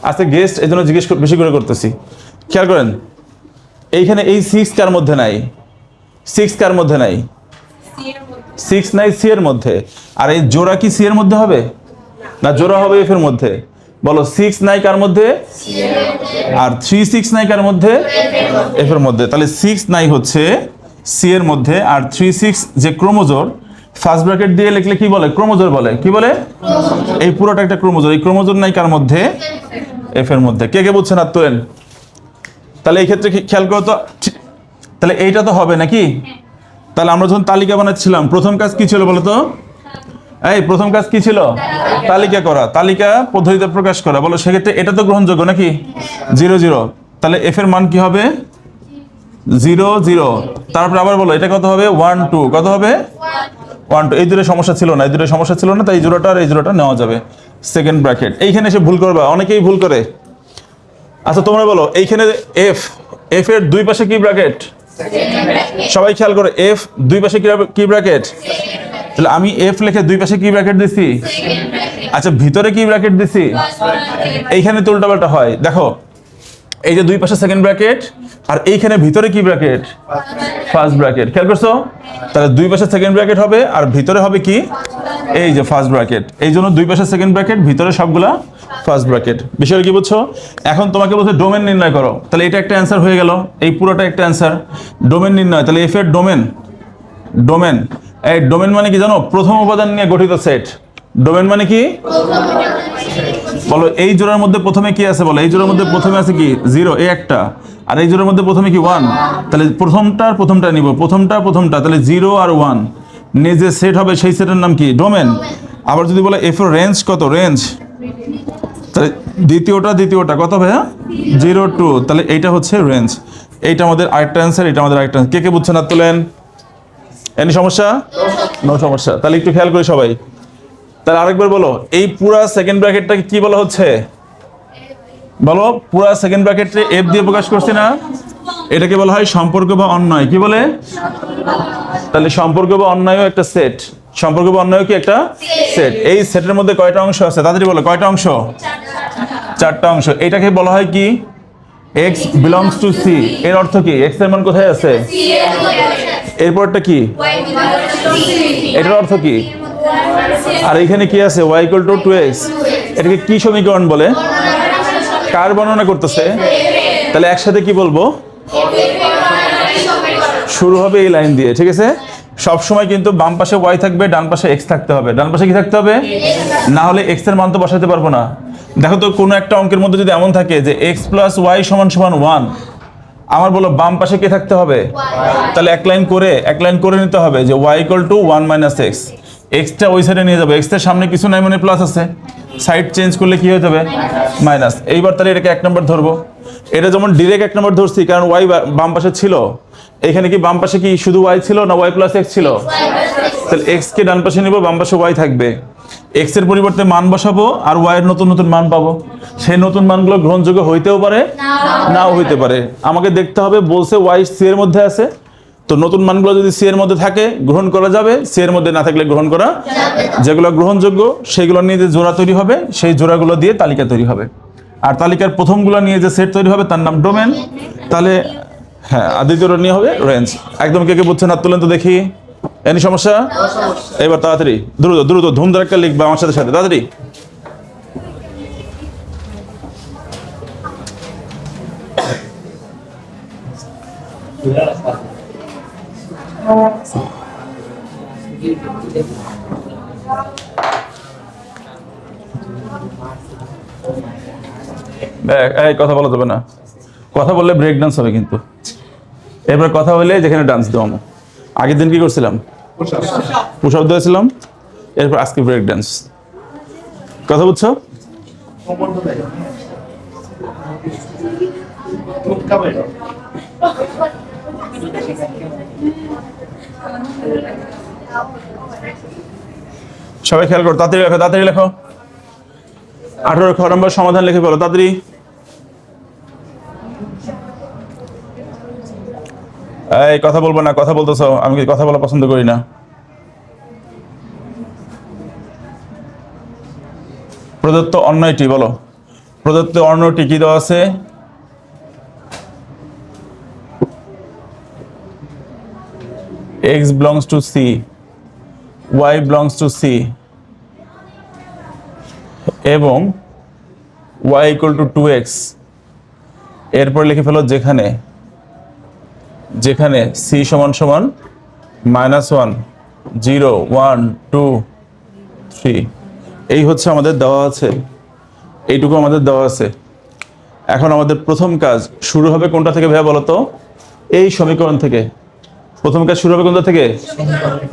আজকে গেস্ট, এই জন্য জিজ্ঞেস বেশি করে করতেছি। খেয়াল করেন, এইখানে এই 6 কার মধ্যে নাই? 6 কার মধ্যে নাই? 6 নাই সি এর মধ্যে। আর এই জোড়া কি সি এর মধ্যে হবে না? জোড়া হবে এফ এর মধ্যে। বলো, 6 নাই কার মধ্যে? আর 3 6 নাই কার মধ্যে? এফ এর মধ্যে। তাহলে 6 নাই হচ্ছে সি এর মধ্যে, আর 3 6 যে ক্রোমোজোর, ফার্স্ট ব্র্যাকেট দিয়ে লিখলে কি বলে? ক্রোমোজোর বলে। কি বলে? এই পুরোটা একটা ক্রোমোজোর। এই ক্রোমোজোর নাই কার মধ্যে? এফ এর মধ্যে। কে কে বুঝছেন? হাত তোলেন। তাহলে এই ক্ষেত্রে খেয়াল করো তো, তাহলে এইটা তো হবে নাকি? তাহলে আমরা যখন তালিকা বানাচ্ছিলাম, প্রথম কাজ কি ছিল বলো তো? এই প্রথম কাজ কি ছিল? তালিকা করা, তালিকা পদ্ধতিতে প্রকাশ করা। বলো, সেক্ষেত্রে এটা তো গ্রহণযোগ্য নাকি? 0 0। তাহলে এফ এর মান কি হবে? 0 0। তারপর আবার বলো, এটা কত হবে? 1 2। কত হবে? 1 2। এই দুটো সমস্যা ছিল না, এই দুটো সমস্যা ছিল না, তাই এই জোড়াটা আর এই জোড়াটা নেওয়া যাবে। Second bracket. এইখানে এসে ভুল করবা, অনেকেই ভুল করে। আচ্ছা, তোমরা বলো, এইখানে এফ, এফ এর দুই পাশে কি ব্র্যাকেট? সবাই খেয়াল করে, এফ দুই পাশে কি ব্র্যাকেট? তাহলে আমি এফ লিখে দুই পাশে কি ব্র্যাকেট দিছি? আচ্ছা, ভিতরে কি ব্র্যাকেট দিছি? এইখানে তো উল্টাপাল্টা হয়। দেখো, এই যে দুই পাশে সেকেন্ড ব্র্যাকেট, আর এইখানে ভিতরে কি ব্র্যাকেট? First bracket. খেয়াল করছো? তাহলে দুই পাশে সেকেন্ড ব্র্যাকেট হবে, আর ভিতরে হবে কি? এই যে ফার্স্ট ব্র্যাকেট। এই জন্য দুই পাশে সেকেন্ড ব্র্যাকেট, ভিতরে সবগুলা ফার্স্ট ব্র্যাকেট। বিষয়টা কি বুঝছো? এখন তোমাকে বলছে ডোমেন নির্ণয় করো। তাহলে এটা একটা অ্যান্সার হয়ে গেল, এই পুরোটা একটা অ্যান্সার। ডোমেন নির্ণয়, তাহলে এফ এর ডোমেন। ডোমেন, এই ডোমেন মানে কি জানো? প্রথম উপাদান নিয়ে গঠিত সেট। ডোমেন মানে কি? বলো, এই জোড়ার মধ্যে প্রথমে কি আছে? বলো, এই জোড়ার মধ্যে প্রথমে আছে কি? 0, এই একটা। আর এই জোড়ার মধ্যে প্রথমে কি? 1। তাহলে প্রথমটা নিব, প্রথমটা। তাহলে 0 আর 1 নিয়ে যে সেট হবে, সেই সেটের নাম কি? ডোমেন। আবার যদি বলে এফ এর রেঞ্জ কত? রেঞ্জ। তাহলে দ্বিতীয়টা কত ভাইয়া? 0 2। তাহলে এইটা হচ্ছে রেঞ্জ। এইটা আমাদের আরেকটা অ্যান্সার, এটা আমাদের আরেকটা। কে কে বুঝছেন? হাত তোলেন। এনি সমস্যা? নো সমস্যা। তাহলে একটু খেয়াল করি সবাই। তাহলে আরেকবার বলো, এই পুরা সেকেন্ড ব্র্যাকেটটাকে কি বলা হচ্ছে? বলো, পুরা সেকেন্ড ব্র্যাকেটে এফ দিয়ে প্রকাশ করছি না? এটাকে বলা হয় সম্পর্ক বা অন্যয়। কি বলে? তাহলে সম্পর্ক বা অন্যয়ও একটা সেট। সম্পর্ক বা অন্যয় কি একটা সেট। এই সেটের মধ্যে কয়টা অংশ আছে তাড়াতাড়ি বলো, কয়টা অংশ? চারটা অংশ। এটাকে বলা হয় কি x বিলংস টু c। এর অর্থ কি x এর মান কোথায় আছে? এরপরটা কি? এটার অর্থ কি? আর এখানে কি আছে? y equal to 2x। এটাকে কি সমীকরণ বলে? কার বর্ণনা করতেছে? তাহলে একসাথে কি বলবো? শুরু হবে এই লাইন দিয়ে, ঠিক আছে? সব সময় কিন্তু বাম পাশে y থাকবে, ডান পাশে x থাকতে হবে। ডান পাশে কি থাকতে হবে? না হলে x এর মান তো বসাতে পারবো না। দেখো তো কোনো একটা অঙ্কের মধ্যে যদি এমন থাকে যে x প্লাস y সমান সমান 1, আমার বলো বাম পাশে কে থাকতে হবে? তাহলে এক লাইন করে নিতে হবে যে y equal to 1 minus x. Extra ওই সাইডে নিয়ে যাবে, এক্সটার সামনে কিছু নাই মানে প্লাস আছে, সাইড চেঞ্জ করলে কি হয়ে যাবে? মাইনাস। এইবার তাহলে এটাকে 1 নম্বর ধরবো। এটা যেমন ডিরেক্ট 1 নম্বর ধরছি কারণ y বাম পাশে ছিল। এখানে কি বাম পাশে কি শুধু y ছিল না y প্লাস এক্স ছিল? তাহলে x কে ডান পাশে নিব, বাম পাশে y থাকবে। x এর পরিবর্তে মান বসাবো আর y এর নতুন নতুন মান পাবো। সেই নতুন মানগুলো গ্রহণযোগ্য হইতেও পারে, নাও হইতে পারে। আমাকে দেখতে হবে, বলছে y c এর মধ্যে আছে, তো নতুন মানগুলো যদি c এর মধ্যে থাকে গ্রহণ করা যাবে, c এর মধ্যে না থাকলে গ্রহণ করা যাবে। যেগুলো গ্রহণযোগ্য সেগুলো নিয়ে যে জোড়া তৈরি হবে, সেই জোড়াগুলো দিয়ে তালিকা তৈরি হবে। আর তালিকার প্রথমগুলো নিয়ে যে সেট তৈরি হবে তার নাম ডোমেন। তাহলে হ্যাঁ, আর দ্বিতীয়টা নিয়ে হবে রেঞ্জ। একদম কে কে বুঝছেন হাত তুলেন তো দেখি। এনি সমস্যা? এবার তাড়াতাড়ি দ্রুত দ্রুত ধুমধারাক্কা লিখবে আমার সাথে সাথে, তাড়াতাড়ি। এই কথা বলা যাবে না, কথা বললে ব্রেক ডান্স হবে কিন্তু। এরপর কথা হলে যেখানে ডান্স দেবো। আগের দিন কি করছিলাম? পুশ আপ দিয়েছিলাম। এরপর আজকে ব্রেক ডান্স। কথা বুঝছো? সবাই খেয়াল করো, তাড়াতাড়ি লেখো, তাড়াতাড়ি লেখো। 18 খ নম্বর সমাধান লিখে ফেলো তাড়াতাড়ি। এই কথা বলবো না, কথা বলতেছো, আমি কি কথা বলা পছন্দ করি না। প্রদত্ত অন্যটি বলো, প্রদত্ত অন্যটি কি দেওয়া আছে? x belongs to c, y belongs to c এবং y equal to 2x। এরপর লিখে ফেলো যেখানে যেখানে c সমান সমান -1 0 1 2 3। এই হচ্ছে আমাদের দেওয়া আছে, এইটুকু আমাদের দেওয়া আছে। এখন আমাদের প্রথম কাজ শুরু হবে কোনটা থেকে ভাইয়া বলো তো? এই সমীকরণ থেকে। প্রথম কাজ শুরু হবে কোনটা থেকে?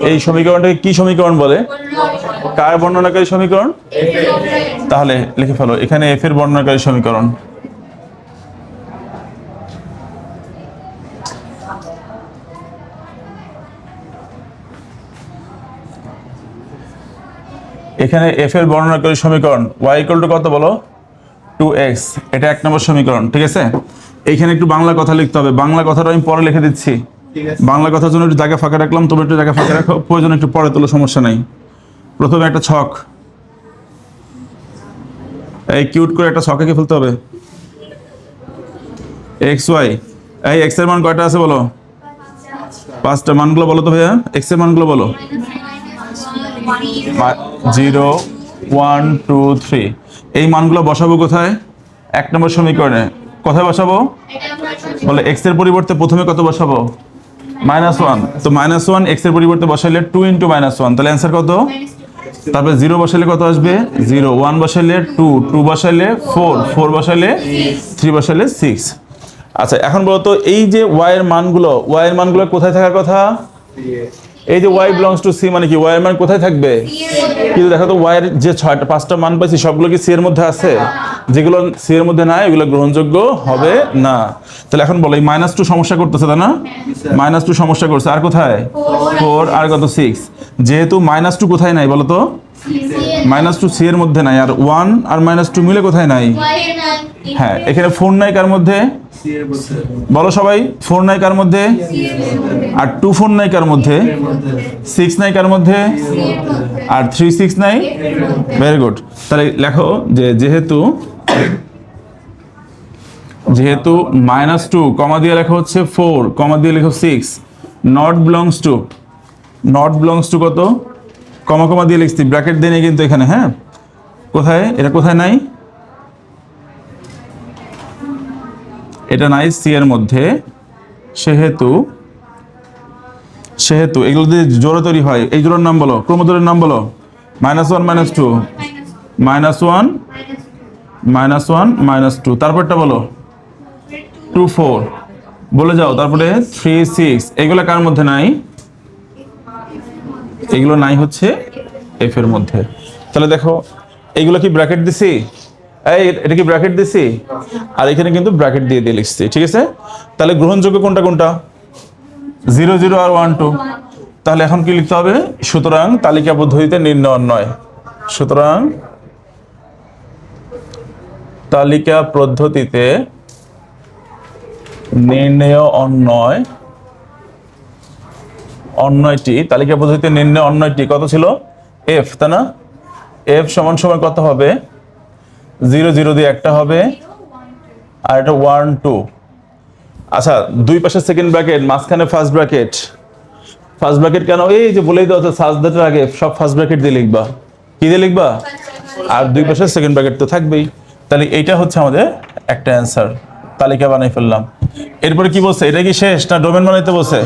এই সমীকরণটাকে কি সমীকরণ বলে? কার বর্ণনাকারী সমীকরণ? তাহলে লিখে ফেলো এখানে f এর বর্ণনাকারী সমীকরণ। এখানে f এর বর্ণনাকারী সমীকরণ y ইকুয়াল টু কত বলো? 2x। এটা 1 নম্বর সমীকরণ, ঠিক আছে? এইখানে একটু বাংলা কথা লিখতে হবে, বাংলা কথাটা আমি পরে লিখে দিচ্ছি। বাংলা কথার জন্য একটু জায়গা ফাঁকা রাখলাম, তোমরা একটু জায়গা ফাঁকা রাখো, প্রয়োজন একটু পরে তোলো, সমস্যা নাই। প্রথমে একটা ছক, এই কিউট করে একটা ছক এঁকে ফেলতে হবে। এক্স ওয়াই, এই এক্স এর মান কয়টা আছে বলো? 5টা। মানগুলো বলো তো ভাইয়া, এক্স এর মানগুলো বলো। 0 1 2 3। এই মানগুলো বসাবো কোথায়? 1 নম্বর সমীকরণে। কোথায় বসাবো? বলে এক্স এর পরিবর্তে প্রথমে কত বসাবো? -1। তো -1 এক্স এর পরিবর্তে বসাইলে 2 × -1, তাহলে অ্যান্সার কত? তারপরে 0 বসাইলে কত আসবে? 0 1 বসাইলে 2 2 বসাইলে 4 4 বসাইলে 3 বসাইলে 6। আচ্ছা এখন বলো তো এই যে y এর মানগুলো কোথায় থাকার কথা? এই যে y belongs to c মানে কি y এর মান কোথায় থাকবে? কিন্তু দেখো তো y এর যে 5টা মান পাইছি সবগুলো কি c এর মধ্যে আছে? যেগুলো c এর মধ্যে নাই এগুলো গ্রহণযোগ্য হবে না। তাহলে এখন বলো এই -2 সমস্যা করতেছে তাই না? -2 সমস্যা করছে। আর কোথায়? 4 আর কত 6। যেহেতু -2 কোথায় নাই বলো তো? -2 সি এর মধ্যে নাই, আর 1 আর -2 মিলে কোথায় নাই? হ্যাঁ, এখানে 4 নাই কার মধ্যে? বলো সবাই, 4 নাই কার মধ্যে? আর 2 4 নাই কার মধ্যে? 6 নাই কার মধ্যে? আর 3 6 নাই? Very good. তাহলে লেখো যে যেহেতু -2 কমা দিয়ে লেখা হচ্ছে 4 কমা দিয়ে লেখো 6 নট বিলংস টু কত? কমা কমা দিয়ে লিখছি, ব্র্যাকেট দিয়ে নেই কিন্তু এখানে। হ্যাঁ, কোথায় এটা? কোথায় নাই? এটা নাই সি এর মধ্যে। সেহেতু এগুলো যদি জোড়া তৈরি হয়, এই জোড়ার নাম বলো, ক্রমজোড়ের নাম বলো। -1 -2 -1 -2 তারপরটা বলো 2 4 বলে যাও, তারপরে 3 6 এগুলো কার মধ্যে নাই? এগুলো নাই হচ্ছে এফ এর মধ্যে। তাহলে দেখো এইগুলো কি ব্র্যাকেট দিছি? এটা কি ব্র্যাকেট দিছি? আর এখানে কিন্তু ব্র্যাকেট দিয়ে দিয়ে লিখছি, ঠিক আছে? তাহলে গ্রহণযোগ্য কোনটা কোনটা? 0 0 আর 1 2। তাহলে এখন কি লিখতে হবে? সুতরাং তালিকা পদ্ধতিতে নির্ণয় অন্যয়। সুতরাং তালিকা পদ্ধতিতে নির্ণয় অন্যয়টি, তালিকা পদ্ধতিতে নির্ণয় অন্যয়টি কত ছিল? এফ, তাই না? এফ সমান সমান কত হবে? 0 0 দিয়ে একটা হবে, আর এটা 1 2। আচ্ছা, দুই পাশে সেকেন্ড ব্র্যাকেট, মাঝখানে ফার্স্ট ব্র্যাকেট। ফার্স্ট ব্র্যাকেট কেন? এই যে বলেই দাও তো, সাজদাটার আগে সব ফার্স্ট ব্র্যাকেট দিয়ে লিখবা। কি দিয়ে লিখবা? আর দুই পাশে সেকেন্ড ব্র্যাকেট তো থাকবেই। তাহলে এইটা হচ্ছে আমাদের একটা অ্যান্সার। তালিকা বানাই ফেললাম। এরপরে কি বলছে? এটা কি শেষ না ডোমেন বানাইতে বলছে?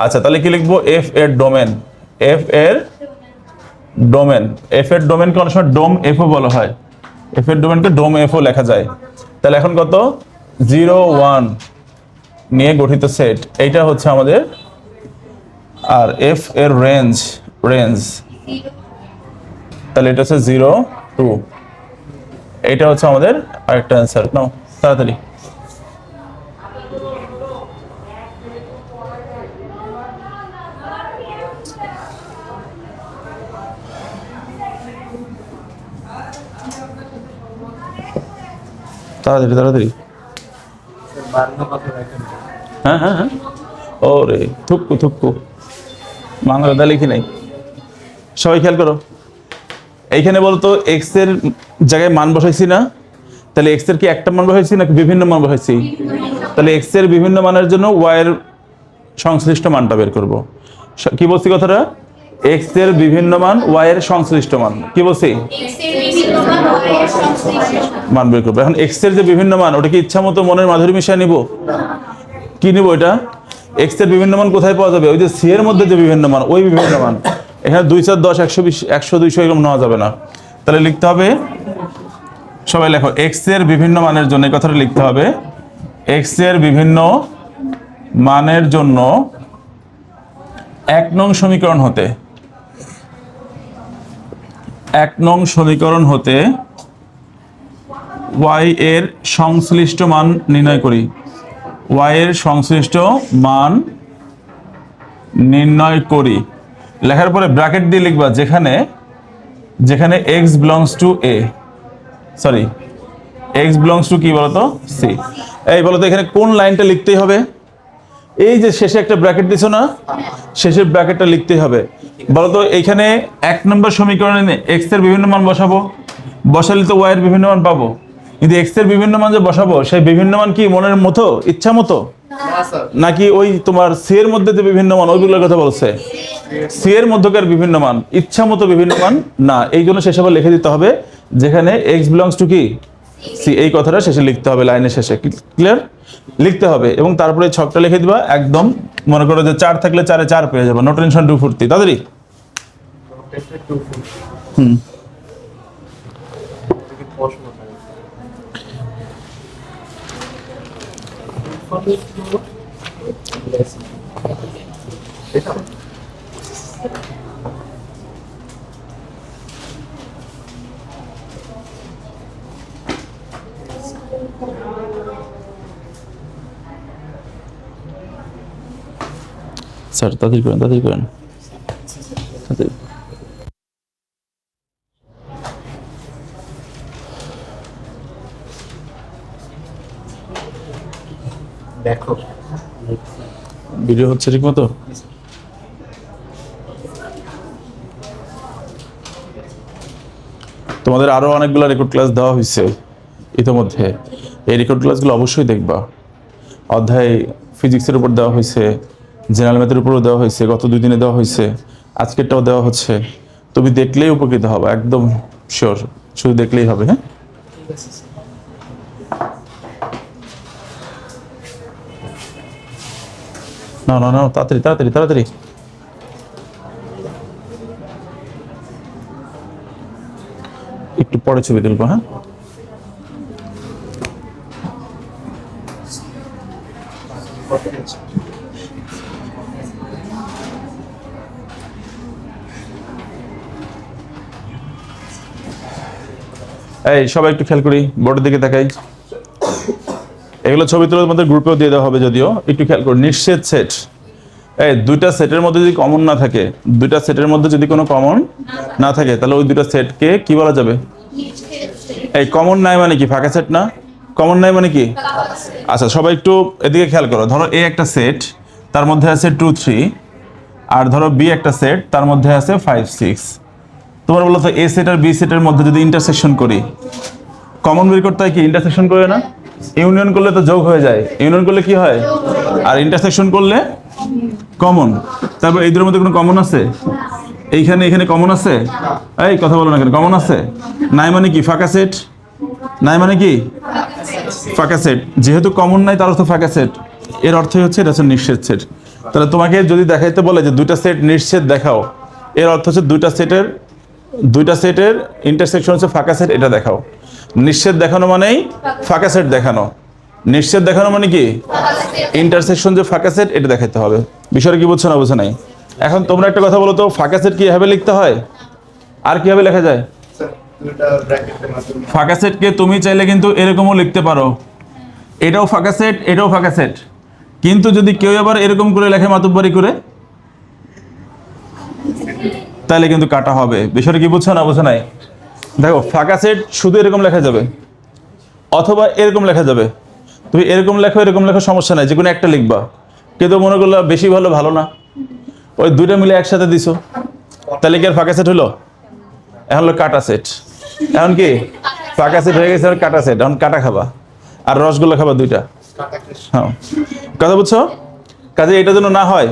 আচ্ছা, তাহলে কি লিখবো? এফ এর ডোমেন। এফ এর ডোমেনকে অনেক সময় ডোম এফও বলা হয়। এফ এর ডোমেনকে ডোম এফও লেখা যায়। তাহলে এখন কত? 0 1 নিয়ে গঠিত সেট, এইটা হচ্ছে আমাদের। আর এফ এর রেঞ্জ, তাহলে এটা হচ্ছে 0 2। এটা হচ্ছে আমাদের আরেকটা অ্যান্সার। নাও তাড়াতাড়ি। তাড়াতাড়ি তাড়াতাড়ি। হ্যাঁ হ্যাঁ হ্যাঁ, ওরে থুক্কু বাংলাটা লিখি নাই। সবাই খেয়াল করো, এইখানে বলতো এক্স এর জায়গায় মান বসাইছি না? তাহলে এক্স এর কি একটা মান বসাইছি নাকি বিভিন্ন মান বসাইছি? তাহলে এক্স এর বিভিন্ন মানের জন্য ওয়াই এর সংশ্লিষ্ট মানটা বের করব। কি বলছি কথাটা? এক্স এর বিভিন্ন মান ওয়াই এর সংশ্লিষ্ট মান। কি বলছি? মান বের করবো। এখন এক্স এর যে বিভিন্ন মান, ওটা কি ইচ্ছা মতো মনের মাধুরী মিশিয়ে নিব? কি নিব? এটা এক্স এর বিভিন্ন মান কোথায় পাওয়া যাবে? ওই যে সি এর মধ্যে যে বিভিন্ন মান, ওই বিভিন্ন মান। এখানে 2 4 10 120 100 200 এরকম নেওয়া যাবে না। তাহলে লিখতে হবে, সবাই লেখো, এক্স এর বিভিন্ন মানের জন্য, এই কথাটা লিখতে হবে, এক্স এর বিভিন্ন মানের জন্য 1 নং সমীকরণ হতে ওয়াই এর সংশ্লিষ্ট মান নির্ণয় করি। ওয়াই এর সংশ্লিষ্ট মান নির্ণয় করি লেখার পরে ব্র্যাকেট দিয়ে লিখবা, যেখানে এক্স বিলংস টু এ, সরি এক্স বিলংস টু কি বলতো? সি। এই বলতো এখানে কোন লাইনটা লিখতেই হবে? এই যে শেষে একটা ব্র্যাকেট দিছো না, শেষের ব্র্যাকেটটা লিখতেই হবে। বলতো এইখানে 1 নম্বর সমীকরণে এক্স এর বিভিন্ন মান বসালে তো ওয়াই এর বিভিন্ন মান পাবো, কিন্তু এক্স এর বিভিন্ন মান যে বসাবো, সেই বিভিন্ন মান কি মনের মতো, ইচ্ছা মতো, নাকি ওই তোমার সি এর মধ্যে যে বিভিন্ন মান ওইগুলোর কথা বলছে? সি এর মধ্যকার বিভিন্ন মান, ইচ্ছা মতো বিভিন্ন মান না। এই জন্য শেষে আবার লিখে দিতে হবে, যেখানে এক্স বিলংস টু কি? সি। এই কথাটা শেষে লিখতে হবে, লাইনের শেষে। ক্লিয়ার? লিখতে হবে এবং তারপরে ছকটা লিখে দিবা একদম। মনে করো যে 4 থাকলে 4 এ 4 পেয়ে যাবে। নো টেনশন, 2 ফুর্তি তাড়াতাড়ি। হুম, স্যার তাড়াতাড়ি করেন তাড়াতাড়ি। দেখো ভিডিও হচ্ছে ঠিক মতো? তোমাদের আরো অনেকগুলো রেকর্ড ক্লাস দেওয়া হয়েছে ইতিমধ্যে। এই রেকর্ড ক্লাসগুলো অবশ্যই দেখবা। অধ্যায় ফিজিক্সের উপর দেওয়া হয়েছে, জেনারেল ম্যাথের উপরও দেওয়া হয়েছে, গত 2 দিনে দেওয়া হয়েছে, আজকেরটাও দেওয়া হচ্ছে। তুমি দেখলেই উপকৃত হবে, একদম শিওর। শুধু দেখলেই হবে। হ্যাঁ, ঠিক আছে স্যার। না না না, তাড়াতাড়ি তাড়াতাড়ি তাড়াতাড়ি। একটু পরে ছবি তুলবো। হ্যাঁ, এই সবাই একটু খেয়াল করি, বোর্ডের দিকে তাকাই। এগুলো ছবি তুলে তোমাদের গ্রুপেও দিয়ে দেওয়া হবে, যদিও একটু খেয়াল করো। নিঃচ্ছেদ সেট, এই দুইটা সেটের মধ্যে যদি কমন না থাকে, দুইটা সেটের মধ্যে যদি কোনো কমন না থাকে, তাহলে ওই দুইটা সেটকে কি বলা যাবে? এই কমন নাই মানে কি? ফাঁকা সেট না? কমন নাই মানে কি? আচ্ছা, সবাই একটু এদিকে খেয়াল করো। ধরো এ একটা সেট, তার মধ্যে আছে 2 3, আর ধরো বি একটা সেট, তার মধ্যে আছে 5 6। তোমার বলো তো, এ সেট আর বি সেটের মধ্যে যদি ইন্টারসেকশন করি, কমন বের করতে হয় কি? ইন্টারসেকশন করে না? ইউনিয়ন করলে তো যোগ হয়ে যায়, ইউনিয়ন করলে কি হয়? আর ইন্টারসেকশন করলে কমন। তারপর এই দুটোর মধ্যে কোনো কমন আছে? এইখানে এখানে কমন আছে? এই কথা বলো না কেন? কমন আছে? নাই মানে কি? ফাঁকা সেট। নাই মানে কি? ফাঁকা সেট। যেহেতু কমন নাই, তার অর্থ ফাঁকা সেট। এর অর্থই হচ্ছে এটা হচ্ছে নিঃচ্ছেদ সেট। তাহলে তোমাকে যদি দেখাইতে বলে যে দুইটা সেট নিঃচ্ছেদ দেখাও, এর অর্থ হচ্ছে দুইটা সেটের ইন্টারসেকশন হচ্ছে ফাঁকা সেট, এটা দেখাও। নিঃচ্ছেদ দেখানো মানেই ফাঁকা সেট দেখানো। নিঃচ্ছেদ দেখানো মানে কি? ইন্টারসেকশন যে ফাঁকা সেট, এটা দেখাতে হবে। বিষয়টা কি বুঝছো না বুঝো নাই? এখন তোমরা একটা কথা বলো তো, ফাঁকা সেট কি এভাবে লিখতে হয়? আর কিভাবে লেখা যায়? স্যার দুটো ব্র্যাকেটের মাধ্যমে ফাঁকা সেটকে তুমি চাইলে কিন্তু এরকমও লিখতে পারো, এটাও ফাঁকা সেট, এটাও ফাঁকা সেট। কিন্তু যদি কেউ আবার এরকম করে লেখে মাতুব্বরি করে, তাহলে কিন্তু কাটা হবে। বিষয়টা কি বুঝছো না বুঝো নাই? দেখো, ফাঁকা সেট শুধু এরকম লেখা যাবে, অথবা এরকম লেখা যাবে। তুমি এরকম লেখো, এরকম লেখো, সমস্যা নাই, যে কোনো একটা লিখবা। কিন্তু মনে করলো বেশি ভালো, ভালো না, ওই দুইটা মিলে একসাথে দিছো, তাহলে কি আর ফাঁকা সেট হলো? এখন হলো কাটা সেট। এখন কি ফাঁকা সেট হয়ে গেছে, আর কাটা সেট। এখন কাটা খাবা আর রসগোল্লা খাবা, দুইটা। কাটাকে হ্যাঁ, কথা বুঝছো? কাজে এটা যেন না হয়,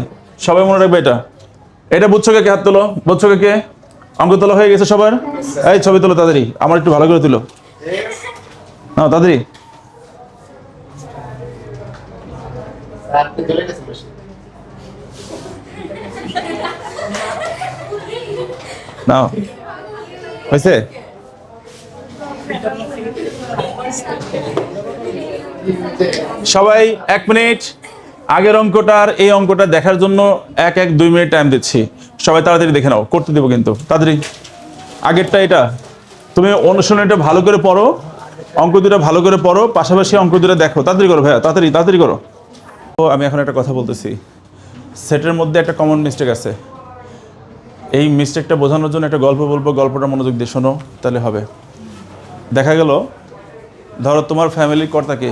সবাই মনে রাখবে এটা। এটা বুঝছো কে? হাত তোলো। বুঝছো কে? অঙ্ক তোলা হয়ে গেছে সবার? এই ছবি তোলো তাড়াতাড়ি, আমার একটু ভালো করে তুলো। না তাড়াতাড়ি। স্যার আপনি চলে গেছেন বেশি নাও, হয়েছে? সবাই 1 মিনিট। আগের অঙ্কটার এই অঙ্কটা দেখার জন্য 1-2 মিনিট টাইম দিচ্ছি। সবাই তাড়াতাড়ি দেখে নাও, করতে দেবো কিন্তু তাড়াতাড়ি। আগেরটা এটা, তুমি অনুশীলনীটা ভালো করে পড়ো, অঙ্ক দুটো ভালো করে পড়ো, পাশাপাশি অঙ্ক দুটো দেখো। তাড়াতাড়ি করো ভাইয়া, তাড়াতাড়ি তাড়াতাড়ি করো। তো আমি এখন একটা কথা বলতেছি, সেটের মধ্যে একটা কমন মিস্টেক আছে। এই মিস্টেকটা বোঝানোর জন্য একটা গল্প বলবো, গল্পটা মনোযোগ দিয়ে শোনো, তাহলে হবে। দেখা গেল, ধরো তোমার ফ্যামিলির কর্তা কে?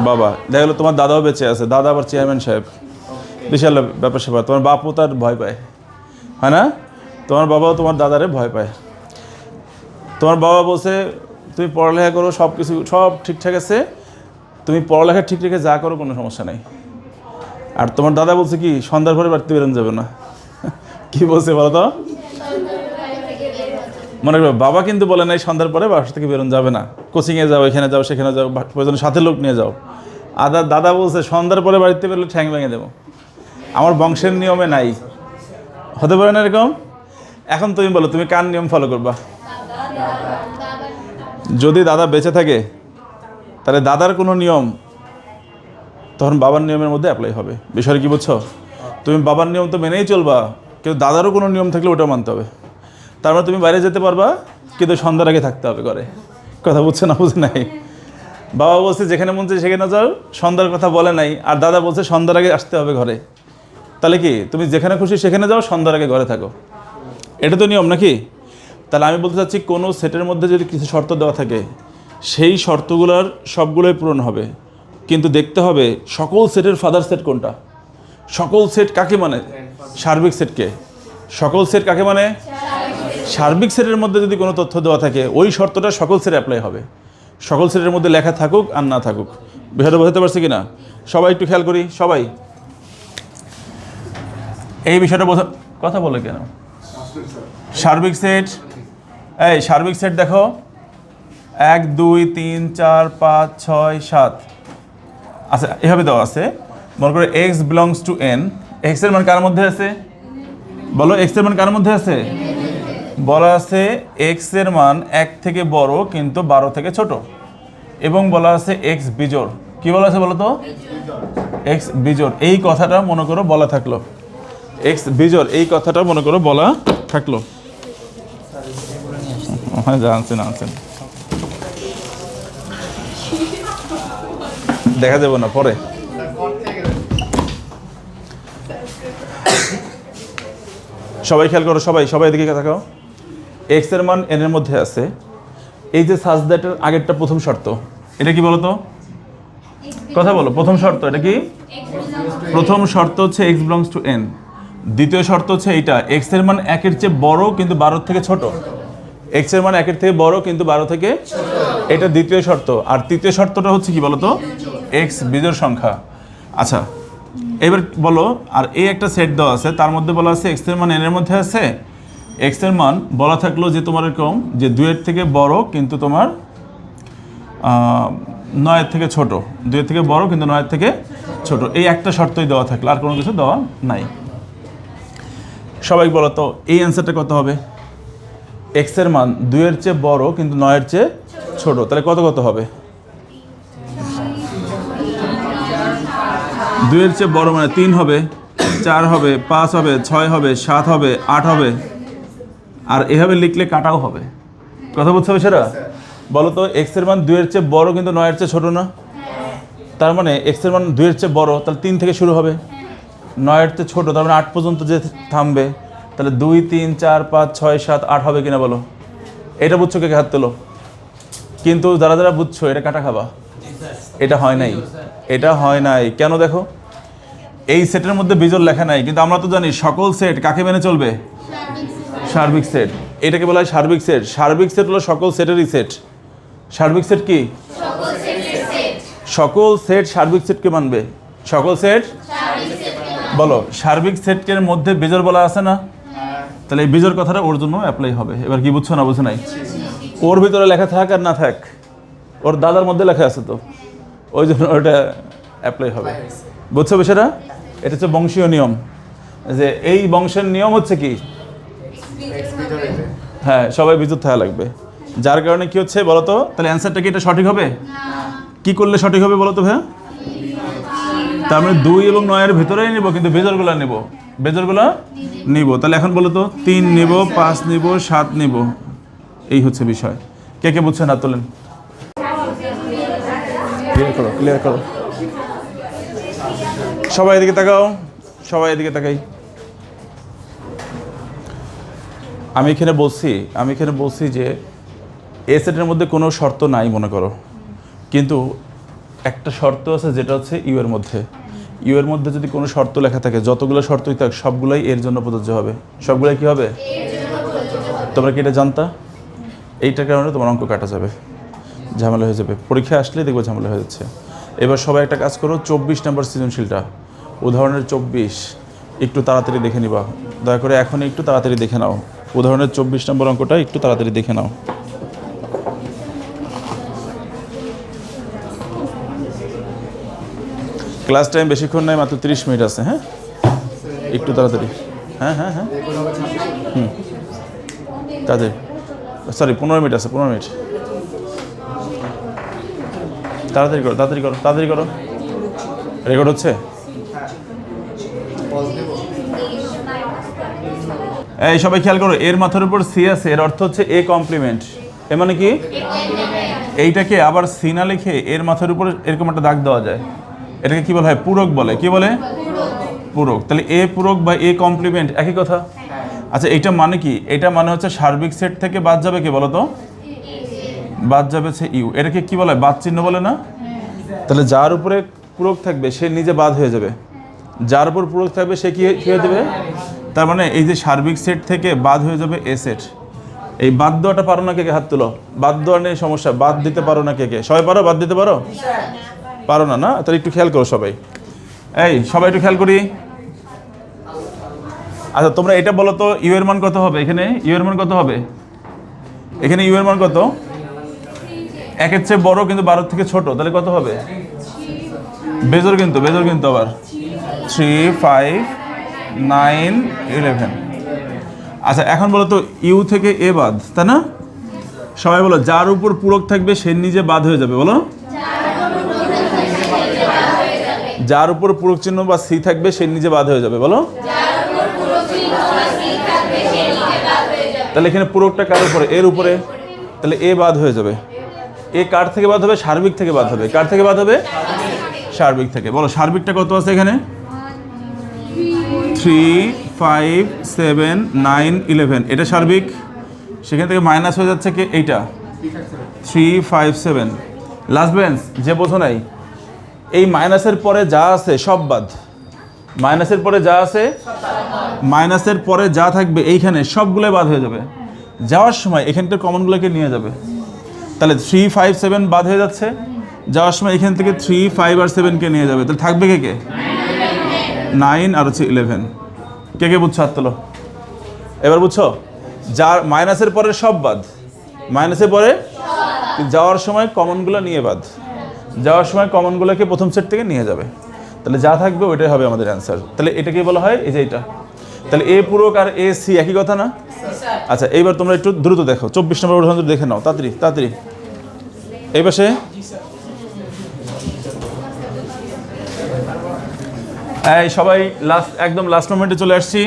বাবা। দেখা গেলো তোমার দাদাও বেঁচে আছে, দাদা আবার চেয়ারম্যান সাহেব, বিশাল ব্যাপার স্যাপার। তোমার বাপও তার ভয় পায়, হয় না? তোমার বাবাও তোমার দাদারে ভয় পায়। তোমার বাবা বলছে তুমি পড়ালেখা করো, সব কিছু সব ঠিকঠাক আছে, তুমি পড়ালেখা ঠিক রেখে যা করো, কোনো সমস্যা নেই। আর তোমার দাদা বলছে কি, সন্ধ্যার পরে বাড়িতে বেরোনো যাবে না। কি বলছে বলো তো? মনে করবে বাবা কিন্তু বলে নাই সন্ধ্যার পরে বাসা থেকে বেরোনো যাবে না, কোচিংয়ে যাও, এখানে যাও, সেখানে যাও, প্রয়োজনে সাথে লোক নিয়ে যাও। দাদা বলছে সন্ধ্যার পরে বাড়িতে বেরোলে ঠ্যাং ভেঙে দেবো, আমার বংশের নিয়মে নাই। হতে পারে না এরকম? এখন তুমি বলো, তুমি কার নিয়ম ফলো করবা? যদি দাদা বেঁচে থাকে, তাহলে দাদার কোনো নিয়ম তখন বাবার নিয়মের মধ্যে অ্যাপ্লাই হবে। বিষয়টা কি বুঝছো? তুমি বাবার নিয়ম তো মেনেই চলবা, কিন্তু দাদারও কোনো নিয়ম থাকলে ওটা মানতে হবে। তার মানে তুমি বাইরে যেতে পারবা, কিন্তু সন্ধ্যার আগে থাকতে হবে ঘরে। কথা বুঝছো না বুঝে নাই? বাবা বলছে যেখানে মন চাই সেখানে যাও, সন্ধ্যার কথা বলে নাই। আর দাদা বলছে সন্ধ্যার আগে আসতে হবে ঘরে। তাহলে কি তুমি যেখানে খুশি সেখানে যাও, সন্ধ্যার আগে ঘরে থাকো, এটা তো নিয়ম নাকি? তাহলে আমি বলতে চাচ্ছি, কোনো সেটের মধ্যে যদি কিছু শর্ত দেওয়া থাকে, সেই শর্তগুলোর সবগুলোই পূরণ হবে। কিন্তু দেখতে হবে সকল সেটের ফাদার সেট কোনটা। সকল সেট কাকে মানে? সার্বিক সেটকে। সকল সেট কাকে মানে? সার্বিক সেটের মধ্যে যদি কোনো তথ্য দেওয়া থাকে ওই শর্তটা সকল সেটে অ্যাপ্লাই হবে, সকল সেটের মধ্যে লেখা থাকুক আর না থাকুক। বিষয়টা বোঝাতে পারছি কি না? সবাই একটু খেয়াল করি, সবাই এই বিষয়টা বোঝা। কথা বলে কেন? সার্বিক সেট, এই সার্বিক সেট দেখো 1 2 3 4 5 6 7। আচ্ছা, এভাবে দেওয়া আছে, মনে করে x belongs two N. X এর মান কার মধ্যে আছে? বলো, এক্স এর মান কার মধ্যে আছে? বলা আছে এক্স এর মান 1 থেকে বড় কিন্তু 12 থেকে ছোট, এবং বলা আছে এক্স বিজোড়। কি বলা আছে বলো তো? এক্স বিজোড়। এই কথাটা মনে করো বলা থাকলো, এক্স বিজোড় এই কথাটা মনে করো বলা থাকলো। হ্যাঁ, জানছেন আনছেন, দেখা যাবে না পরে। সবাই খেয়াল করো, সবাই সবাই এদিকে তাকাও। এক্স এর মান এন এর মধ্যে আছে। এই যে সাজ দ্যাটের আগেরটা প্রথম শর্ত, এটা কি বলো তো? কথা বলো, প্রথম শর্ত এটা কি? প্রথম শর্ত হচ্ছে এক্স বিলংস টু এন। দ্বিতীয় শর্ত হচ্ছে এইটা, এক্স এর মান 1 এর চেয়ে বড় কিন্তু 12 থেকে ছোট। এক্স এর মান 1 এর থেকে বড় কিন্তু 12 থেকে, এটা দ্বিতীয় শর্ত। আর তৃতীয় শর্তটা হচ্ছে কি বলো তো? এক্স বিজোড় সংখ্যা। আচ্ছা, এবার বলো, আর এই একটা সেট দেওয়া আছে, তার মধ্যে বলা আছে এক্স এর মান এন এর মধ্যে আছে। এক্স এর মান বলা থাকলো যে তোমার এরকম যে 2 এর থেকে বড় কিন্তু তোমার 9 এর থেকে ছোট, 2 এর থেকে বড় কিন্তু 9 এর থেকে ছোট। এই একটা শর্তই দেওয়া থাকলো, আর কোনো কিছু দেওয়া নাই। সবাই বলো তো এই অ্যান্সারটা কত হবে? এক্স এর মান 2 এর চেয়ে বড় কিন্তু 9 এর চেয়ে ছোট, তাহলে কত কত হবে? 2 এর চেয়ে বড় মানে 3 হবে, 4 হবে, 5 হবে, 6 হবে, 7 হবে, 8 হবে। আর এভাবে লিখলে কাটাও হবে। কথা বলতে হবে সেটা। বলো তো এক্স এর মান 2 এর চেয়ে বড় কিন্তু 9 এর চেয়ে ছোট না? তার মানে এক্স এর মান 2 এর চেয়ে বড়, তাহলে 3 থেকে শুরু হবে, 9 এর চেয়ে ছোট, তার মানে 8 পর্যন্ত যে থামবে। তাহলে 2 3 4 5 6 7 8 হবে কিনা বলো? এটা বুঝছো? কে হাত তোলো। কিন্তু যারা যারা বুঝছো এটা কাটা খাবা। এটা হয় নাই, এটা হয় নাই। কেন দেখো, এই সেটের মধ্যে বিজোড় লেখা নাই, কিন্তু আমরা তো জানি সকল সেট কাকে মেনে চলবে? সার্বিক সেট। এটাকে বলা হয় সার্বিক সেট। সার্বিক সেট হলো সকল সেটেরই সেট। সার্বিক সেট কি? সকল সেট সার্বিক সেটকে মানবে। সকল সেট বলো, সার্বিক সেটের মধ্যে বিজোড় বলা আছে না? তাহলে এই বিজোড় কথাটা ওর জন্য অ্যাপ্লাই হবে। এবার কি বুঝছো না বুঝো নাই? ওর ভিতরে লেখা থাক আর না থাক, ওর দাদার মধ্যে লেখা আছে তো, ওই জন্য ওটা অ্যাপ্লাই হবে। বুঝছো বিষয়টা? এটা হচ্ছে বংশীয় নিয়ম, যে এই বংশের নিয়ম হচ্ছে কি? হ্যাঁ, সবাই বিদ্যুৎ থাকা লাগবে। যার কারণে কি হচ্ছে বলো তো? তাহলে অ্যান্সারটা কি এটা সঠিক হবে? কি করলে সঠিক হবে বলো তো ভাইয়া? তার মানে 2 এবং 9 এর ভিতরেই নিব, কিন্তু বেজরগুলো নিব, বেজরগুলো নিব। তাহলে এখন বলো তো 3 নিব, 5 নিব, 7 নিব। এই হচ্ছে বিষয়। কে কে বুঝছেন না তোলেন। ক্লিয়ার করো, ক্লিয়ার করো। সবাই এদিকে তাকাও, সবাই এদিকে তাকাই। আমি এখানে বলছি যে এ সেটের মধ্যে কোনো শর্ত নাই মনে করো, কিন্তু একটা শর্ত আছে যেটা হচ্ছে ইউ এর মধ্যে। ইউ এর মধ্যে যদি কোনো শর্ত লেখা থাকে, যতগুলো শর্তই থাক সবগুলাই এর জন্য প্রযোজ্য হবে। সবগুলাই কি হবে? তোমরা কি এটা জানতা? এইটার কারণে তোমার অঙ্ক কাটা যাবে, ঝামেলা হয়ে যাবে। পরীক্ষা আসলেই দেখবো ঝামেলা হয়ে যাচ্ছে। এবার সবাই একটা কাজ করো, 24 নম্বর সৃজনশীলটা, উদাহরণের 24 একটু তাড়াতাড়ি দেখে নিবা। দয়া করে এখনই একটু তাড়াতাড়ি দেখে নাও। উদাহরণের 24 নম্বর অঙ্কটা একটু তাড়াতাড়ি দেখে নাও। ক্লাস টাইম বেশিক্ষণ নাই, মাত্র 30 মিনিট আছে। হ্যাঁ, একটু তাড়াতাড়ি। হ্যাঁ হ্যাঁ হ্যাঁ, তাড়াতাড়ি। সরি, 15 মিনিট আছে, 15 মিনিট। তাড়াতাড়ি করো, তাড়াতাড়ি করো, তাড়াতাড়ি করো। রেকর্ড হচ্ছে? এই সবাই খেয়াল করো, এর মাথার উপর সি আছে, এর অর্থ হচ্ছে এ কমপ্লিমেন্ট। এ মানে কি? এইটাকে আবার সি না লিখে এর মাথার উপর এরকম একটা দাগ দেওয়া যায়, এটাকে কি বলা হয়? পূরক বলে। কি বলে? পূরক। তাহলে এ পূরক বা এ কমপ্লিমেন্ট একই কথা। আচ্ছা, এইটা মানে কি? এটা মানে হচ্ছে সার্বিক সেট থেকে বাদ যাবে কি বলো তো? বাদ যাবে হচ্ছে ইউ। এটাকে কি বলে? বাদ চিহ্ন বলে না? তাহলে যার উপরে পূরক থাকবে সে নিজে বাদ হয়ে যাবে, যার উপর পূরক থাকবে সে কি হয়ে যাবে? তার মানে এই যে সার্বিক সেট থেকে বাদ হয়ে যাবে এ সেট। এই বাদ দেওয়াটা পারো না, কে কে হাত তুলো। বাদ দেওয়া নেই সমস্যা, বাদ দিতে পারো না কে কে? সবাই পারো বাদ দিতে পারো? পারো না, না? তাহলে একটু খেয়াল করো সবাই। এই সবাই একটু খেয়াল করি। আচ্ছা তোমরা এটা বলো তো, ইউ এর মান কত হবে এখানে? ইউ এর মান কত হবে এখানে? ইউ এর মান কত? 1 এর চেয়ে বড় কিন্তু 12 থেকে ছোট, তাহলে কত হবে? বেজোর কিন্তু আবার 3, 5, 9, 11। আচ্ছা এখন বলো তো ইউ থেকে এ বাদ, তাই না? সবাই বলো যার উপর পূরক থাকবে সে নিজে বাদ হয়ে যাবে। বলো যার উপর পূরক চিহ্ন বা সি থাকবে সে নিজে বাদ হয়ে যাবে। বলো তাহলে এখানে পূরকটা কার উপরে? এর উপরে। তাহলে এ বাদ হয়ে যাবে। এ কার থেকে বাদ হবে? সার্বিক থেকে বাদ হবে। কার থেকে বাদ হবে? সার্বিক থেকে। বলো সার্বিকটা কত আছে এখানে? 3, 5, 7, 9, 11। এটা সার্বিক। সেখান থেকে মাইনাস হয়ে যাচ্ছে কি এইটা 3, 5, 7। লাস্ট বেঞ্চ যে বোঝো নাই, এই মাইনাসের পরে যা আছে সব বাদ। মাইনাসের পরে যা আছে, মাইনাসের পরে যা থাকবে এইখানে সবগুলোই বাদ হয়ে যাবে। যাওয়ার সময় এখানকার কমনগুলোকে নিয়ে যাবে। তাহলে 3, 5, 7 বাদ হয়ে যাচ্ছে। যাওয়ার সময় এখান থেকে 3, 5 আর 7কে নিয়ে যাবে। তাহলে থাকবে কে কে? 9 আর হচ্ছে 11। কে কে বুঝছো? হাত তোলো। এবার বুঝছো? যার মাইনাসের পরে সব বাদ, মাইনাসের পরে যাওয়ার সময় কমনগুলো নিয়ে বাদ। যাওয়ার সময় কমনগুলোকে প্রথম সেট থেকে নিয়ে যাবে। তাহলে যা থাকবে ওইটাই হবে আমাদের অ্যান্সার। তাহলে এটাকে বলা হয় এই যে এটা। তাহলে এ পূরক আর এ সি একই কথা না? আচ্ছা এইবার তোমরা একটু দ্রুত দেখো, 24 নম্বর উদাহরণ দেখে নাও তাড়াতাড়ি তাড়াতাড়ি। এই পাশে এই সবাই একদম লাস্ট মোমেন্টে চলে আসছি।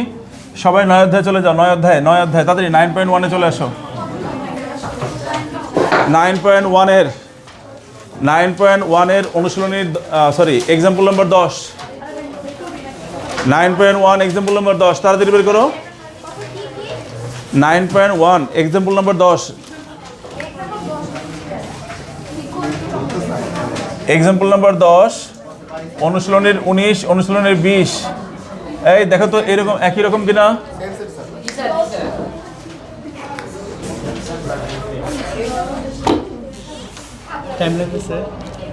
সবাই 9 অধ্যায়ে চলে যাও। 9 অধ্যায় তাড়াতাড়ি 9.1-এ চলে আসো। 9.1 এর অনুশীলনীর এক্সাম্পল নাম্বার 10। 9.1 এক্সাম্পল নাম্বার 10 তাড়াতাড়ি বের করো। 9.1 এক্সাম্পল নাম্বার 10। Example number 10 অনুশীলনীর 19, অনুশীলনীর 20। এই দেখো তো এরকম একই রকম কিনা? টাইম লাগতেছে।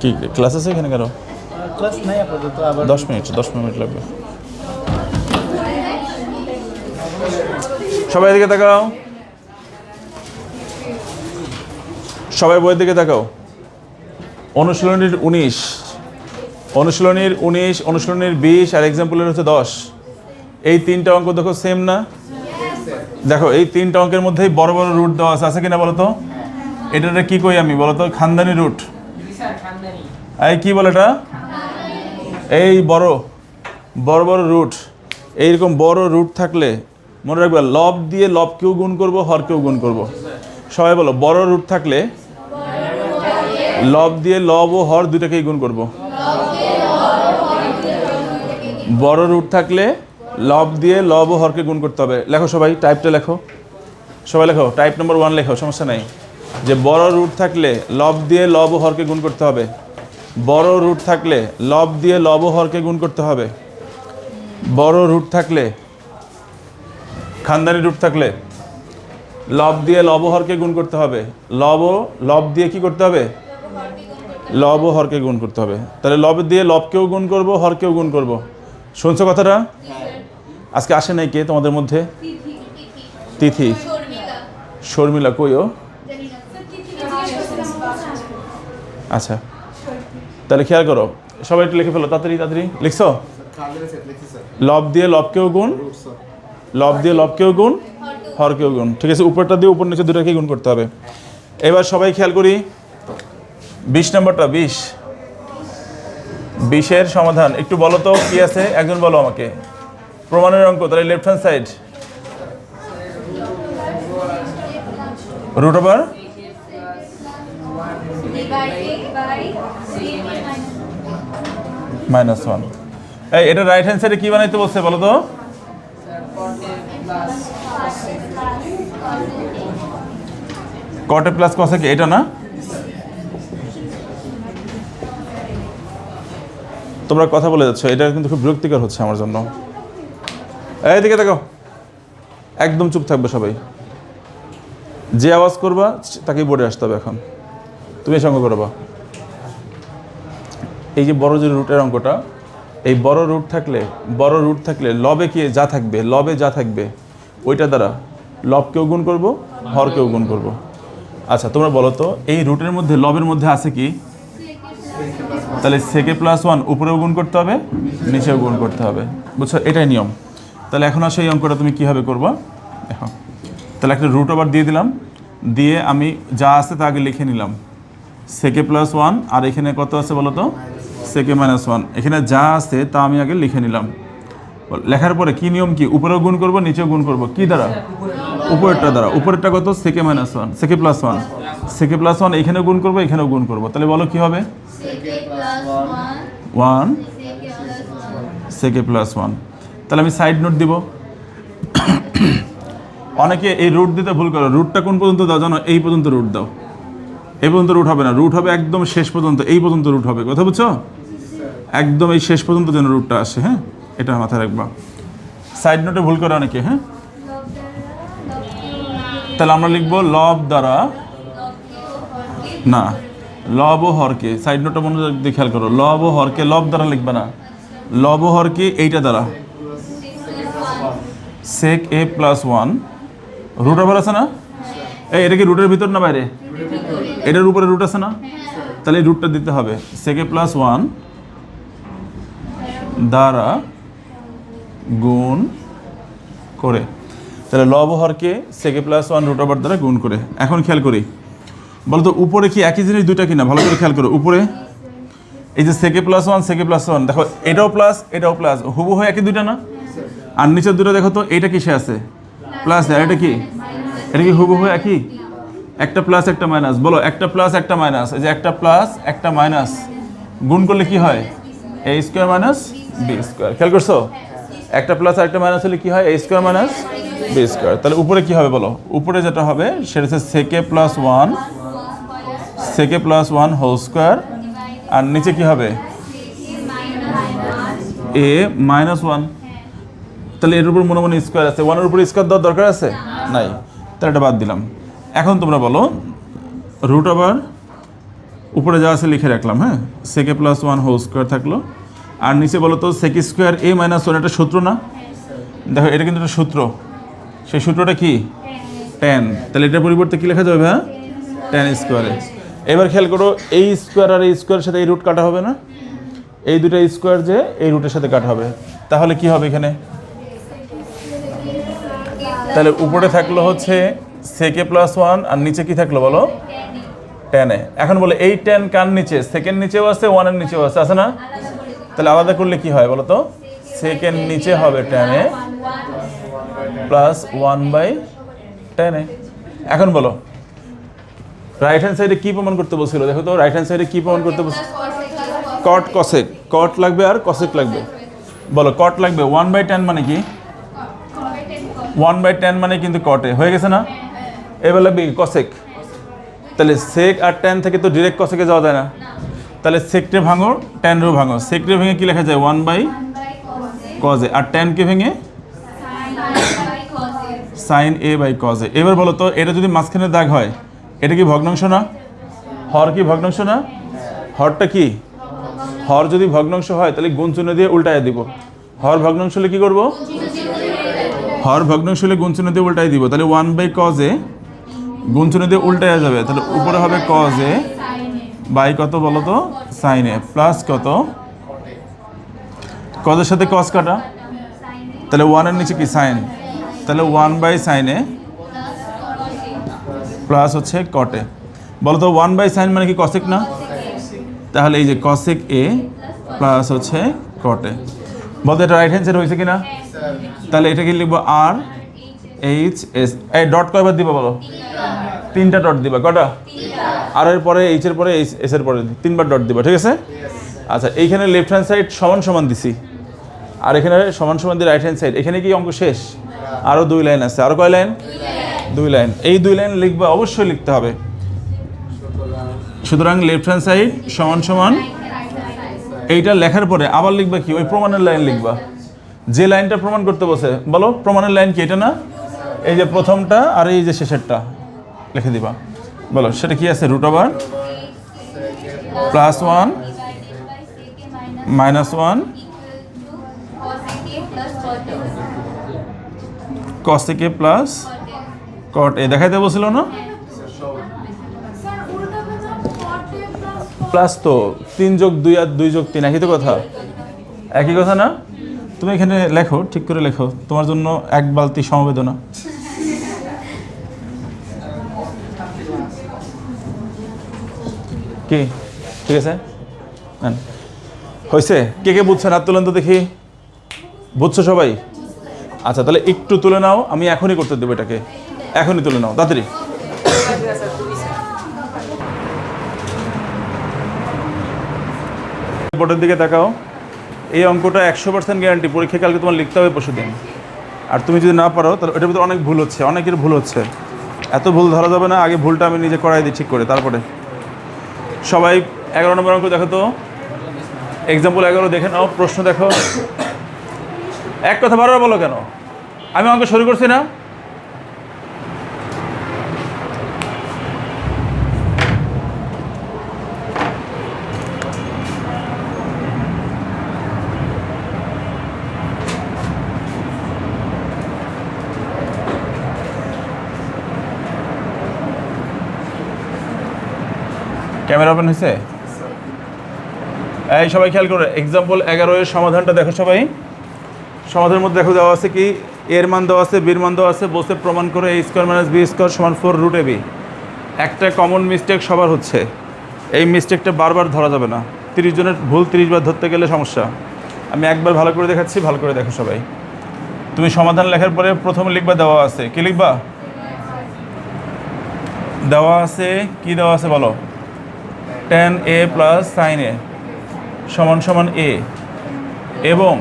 কি ক্লাস আছে এখানে? কেন ক্লাস নাই আপাতত, আবার 10 মিনিট লাগবে। সবাই এদিকে তাকাও, সবাই বইয়ের দিকে তাকাও। অনুশীলনীর 19, অনুশীলনীর 19, অনুশীলনীর 20 আর এক্সাম্পলের হচ্ছে 10। এই তিনটা অঙ্ক দেখো সেম না? দেখো এই তিনটা অঙ্কের মধ্যেই বড় বড় রুট দেওয়া আছে কিনা বলো তো? এটা কি কই আমি বলো তো? খানদানি রুট। এই কি বলে এটা? এই বড় বড় রুট। এইরকম বড় রুট থাকলে মনে রাখবে লব দিয়ে লবকেও গুণ করব, হরকেও গুণ করব। সবাই বলো বড় রুট থাকলে লব দিয়ে লব ও হর দুটাকেই গুণ করব। বড় রুট থাকলে লব দিয়ে লব ও হরকে গুণ করতে হবে। লেখো সবাই, টাইপটা লেখো। সবাই লেখো, টাইপ নম্বর 1 লেখো, সমস্যা নাই। যে বড় রুট থাকলে লব দিয়ে লব ও হরকে গুণ করতে হবে। বড় রুট থাকলে লব দিয়ে লব ও হরকে গুণ করতে হবে। বড় রুট থাকলে, খানদানি রুট থাকলে লব দিয়ে লব ও হরকে গুণ করতে হবে। লব দিয়ে কি করতে হবে? লব ও হরকে গুণ করতে হবে। তাহলে লব দিয়ে লবকেও গুণ করব, হরকেও গুণ করব। শুনছো কথাটা? আজকে আসে নাই কে তোমাদের মধ্যে? তিথি, শর্মিলা কইও। আচ্ছা তাহলে খেয়াল করো, সবাই একটু লিখে ফেলো তাড়াতাড়ি। লিখছো? লব দিয়ে লবকেও গুণ, লব দিয়ে লবকেও গুণ, হরকেও গুণ। ঠিক আছে, উপরটা দিয়ে উপর নিচে দুটাকেই গুণ করতে হবে। এবার সবাই খেয়াল করি 20 নম্বরটা। 20-এর সমাধান একটু বলো তো কি আছে? একজন বলো আমাকে। প্রমাণের অঙ্ক, তাহলে left hand side root over -1। এই এটা রাইট হ্যান্ড সাইডে কি বানাইতে বলছে বলো তো? কট এ প্লাস কসে কি এটা না? তোমরা কথা বলে যাচ্ছ, এটা কিন্তু খুব বিরক্তিকর হচ্ছে আমার জন্য। এইদিকে দেখো, একদম চুপ থাকবে সবাই। যে আওয়াজ করবা তাকেই বোর্ডে আসতে হবে। এখন তুমি এসে অঙ্ক করবা। এই যে বড় যে রুটের অঙ্কটা, এই বড় রুট থাকলে লবে কি যা থাকবে, লবে যা থাকবে ওইটা দ্বারা লবকেও গুণ করব, হরকেও গুণ করব। আচ্ছা তোমরা বলো তো, এই রুটের মধ্যে লবের মধ্যে আছে কি? তাহলে সেকে প্লাস 1 উপরেও গুণ করতে হবে, নিচেও গুণ করতে হবে, বুঝছো? এটাই নিয়ম। তাহলে এখন আসে এই অঙ্কটা তুমি কীভাবে করবা দেখো। তাহলে একটা রুট ওভার দিয়ে দিলাম, দিয়ে আমি যা আছে তা আগে লিখে নিলাম, সেকে প্লাস 1, আর এখানে কত আছে বলো তো? সেকে মাইনাস 1। এখানে যা আছে তা আমি আগে লিখে নিলাম। লেখার পরে কি নিয়ম কি? উপরেও গুণ করব, নিচেও গুণ করব। কি দ্বারা? উপরেরটা দ্বারা। উপরেরটা কত? সেকে মাইনাস 1, সেকে প্লাস 1, সেকে প্লাস 1 এখানেও গুণ করব, এখানেও গুণ করব। তাহলে বলো কি হবে? 1 সেকে প্লাস 1। তাহলে আমি সাইড নোট দিব। অনেকে এই রুট দিতে ভুল করো। রুটটা কোন পর্যন্ত দাও জানো? এই পর্যন্ত রুট দাও। এই পর্যন্ত রুট হবে না, রুট হবে একদম শেষ পর্যন্ত, এই পর্যন্ত রুট হবে। কথা বুঝছো? একদম এই শেষ পর্যন্ত যেন রুটটা আসে। হ্যাঁ, এটা মাথায় রাখবা। সাইড নোটে ভুল করে অনেকে। হ্যাঁ, তাহলে আমরা লিখবো লব দ্বারা, না লব ও হরকে। সাইড নোটটা মনোযোগ দিয়ে খেয়াল করো। লব ও হরকে লব দ্বারা লিখবে না, লব ও হরকে এইটা দ্বারা, সেক এ প্লাস 1 রুট ওভার আছে না? এটা কি রুটের ভিতর না বাইরে? এটার উপরে রুট আছে না? তাহলে এই রুটটা দিতে হবে, সেকে প্লাস 1 দ্বারা গুণ করে। তাহলে লব হরকে সেকে প্লাস 1 রুট ওভার দ্বারা গুণ করে। এখন খেয়াল করি, বলতো উপরে কি একই জিনিস দুইটা কিনা? ভালো করে খেয়াল করো। উপরে এই যে সেকে প্লাস 1, সেকে প্লাস 1, দেখো এটাও প্লাস এটাও প্লাস, হুবহু একই দুইটা না? আর নিচের দুটো দেখো তো, এইটা কিসে আছে? প্লাস। আর এটা কি? এটা কি হুবহু একই? একটা প্লাস একটা মাইনাস। বলো একটা প্লাস একটা মাইনাস। এই যে একটা প্লাস একটা মাইনাস গুণ করলে কি হয়? এ স্কোয়ার মাইনাস বি স্কোয়ার। খেয়াল করছো? একটা প্লাস আর একটা মাইনাস হলে কি হয়? এ স্কোয়ার মাইনাস বি স্কোয়ার। তাহলে উপরে কি হবে বলো? উপরে যেটা হবে সেটা হচ্ছে সেকে প্লাস 1, সেকে প্লাস 1 হোল স্কোয়ার, আর নিচে কি হবে? এ মাইনাস 1। তাহলে এর উপর মনে মনে স্কোয়ার আছে, 1-এর উপরে স্কোয়ার দেওয়ার দরকার আছে? নাই। তাহলে এটা বাদ দিলাম। এখন তোমরা বলো রুট ওভার উপরে যা আছে লিখে রাখলাম। হ্যাঁ, সেকে প্লাস 1 হোল স্কোয়ার থাকলো, আর নিচে বলো তো সেকে স্কোয়ার এ মাইনাস 1, এটা সূত্র না? দেখো এটা কিন্তু একটা সূত্র। সেই সূত্রটা কি? tan। তাহলে এটার পরিবর্তে কি লেখা যাবে? হ্যাঁ, tan স্কোয়ারে। এবার খেয়াল করো, এই স্কোয়ার আর এই স্কোয়ারের সাথে এই রুট কাটা হবে না? এই দুটো স্কোয়ার যে এই রুটের সাথে কাটা হবে, তাহলে কি হবে এখানে? তাহলে উপরে থাকলো হচ্ছে সেকে প্লাস 1, আর নিচে কি থাকলো বলো? tan এ। এখন বলে এই tan কার নিচে? সেকেন্ড নিচেও আছে, 1-এর নিচেও আছে, আছে না? তাহলে আলাদা করলে কি হয় বলো তো? সেকেন্ড নিচে হবে tan এ প্লাস 1/tan এ। এখন বলো রাইট হ্যান্ড সাইডে কি প্রমাণ করতে বলছিল? দেখো তো রাইট হ্যান্ড সাইডে কি প্রমাণ করতে বলছিল? কট কসেক। কট লাগবে আর কসেক লাগবে। বলো কট লাগবে। 1/tan মানে কি? 1/tan মানে কিন্তু কটে হয়ে গেছে না? এবার লাগবে কসেক। তাহলে সেক আর tan থেকে তো ডিরেক্ট কসেকে যাওয়া যায় না। তাহলে সেকটে ভাঙো, ট্যানরেও ভাঙো। সেকটে ভেঙে কি লেখা যায়? 1/cos a। আর ট্যানকে ভেঙে sin a/cos a। এবার বলো তো এটা যদি মাঝখানে দাগ হয়, এটা কি ভগ্নাংশ না? হর কি ভগ্নাংশ না? হরটা কি? হর যদি ভগ্নাংশ হয় তাহলে গুণ চিহ্ন দিয়ে উল্টায় দিব। হর ভগ্নাংশ হলে কি করব? হর ভগ্নাংশ হলে গুণ চিহ্ন দিয়ে উল্টায় দিব। তাহলে 1/cos a গুণ চিহ্ন দিয়ে উল্টায় যাবে। তাহলে উপরে হবে cos a বাই কত বলো তো? sin a প্লাস কত? cos এর সাথে cos কাটা, তাহলে 1-এর নিচে কি? sin। তাহলে 1/sin a প্লাস হচ্ছে cot a। বলো তো 1/sin মানে কি cosec না? তাহলে এই যে cosec a প্লাস হচ্ছে cot a। বলতো এটা রাইট হ্যান্ড সাইড হয়েছে কিনা? তাহলে এটা কি লিখবো? আর এইচ এস। এই ডট কয়বার দিবা বলো? 3টা ডট দিবা। কটা? আর এর পরে এইচ এর পরে এস এর পরে 3বার ডট দিবা, ঠিক আছে? আচ্ছা, এইখানে লেফট হ্যান্ড সাইড সমান সমান দিছি, আর এখানে সমান সমান দিয়ে রাইট হ্যান্ড সাইড। এখানে কি অঙ্ক শেষ? আরও 2 লাইন আছে। আরও কয় লাইন? 2 লাইন। এই 2 লাইন লিখবা, অবশ্যই লিখতে হবে। সুতরাং লেফট হ্যান্ড সাইড সমান সমান এইটা লেখার পরে আবার লিখবা কি, ওই প্রমাণের লাইন লিখবা, যে লাইনটা প্রমাণ করতে বসে। বলো প্রমাণের লাইন কি, এটা না? এই যে প্রথমটা আর এই যে শেষেরটা লিখে দিবা। বলো সেটা কি আছে? √1 +1 -1 cos a plus cot a দেখাইতে বলছিল না? প্লাস তো 3 + 2 আর 2 + 3 একই তো কথা, একই কথা না? তুমি এখানে লেখো, ঠিক করে লেখো, তোমার জন্য এক বালতি সমবেদনা। কি ঠিক আছে? হয়েছে? কে কে বুঝছেন হাত তোলেন তো দেখি। বুঝছো সবাই? আচ্ছা তাহলে একটু তুলে নাও, আমি এখনই করতে দেবো এটাকে, এখনই তুলে নাও তাড়াতাড়ি। বোর্ডের দিকে তাকাও। এই অঙ্কটা 100% গ্যারান্টি, পরীক্ষা কালকে তোমার লিখতে হবে পরশুদিন। আর তুমি যদি না পারো তাহলে এটার ভিতরে অনেক ভুল হচ্ছে, অনেকের ভুল হচ্ছে, এত ভুল ধরা যাবে না। আগে ভুলটা আমি নিজে করাই দিই ঠিক করে, তারপরে সবাই 11 নম্বর অঙ্ক দেখো তো, এক্সাম্পল 11 দেখে নাও, প্রশ্ন দেখো। এক কথা বারবার বলো কেন? আমি অঙ্ক শুরু করছি না? ক্যামেরা ওপেন হয়েছে? এই সবাই খেয়াল করে এক্সাম্পল 11 এর সমাধানটা দেখো সবাই। সমাধানের মধ্যে দেখো দেওয়া আছে কি, এর মান দেওয়া আছে, বির মান দেওয়া আছে, বসে প্রমাণ করে a² - b² = 4√ab। একটা কমন মিস্টেক সবার হচ্ছে, এই মিস্টেকটা বারবার ধরা যাবে না। 30 জনের ভুল 30 বার ধরতে গেলে সমস্যা। আমি একবার ভালো করে দেখাচ্ছি, ভালো করে দেখো সবাই। তুমি সমাধান লেখার পরে প্রথমে লিখবা দেওয়া আছে, কি লিখবা? দেওয়া আছে কি দেওয়া আছে বলো? tan a + sin a = a এবং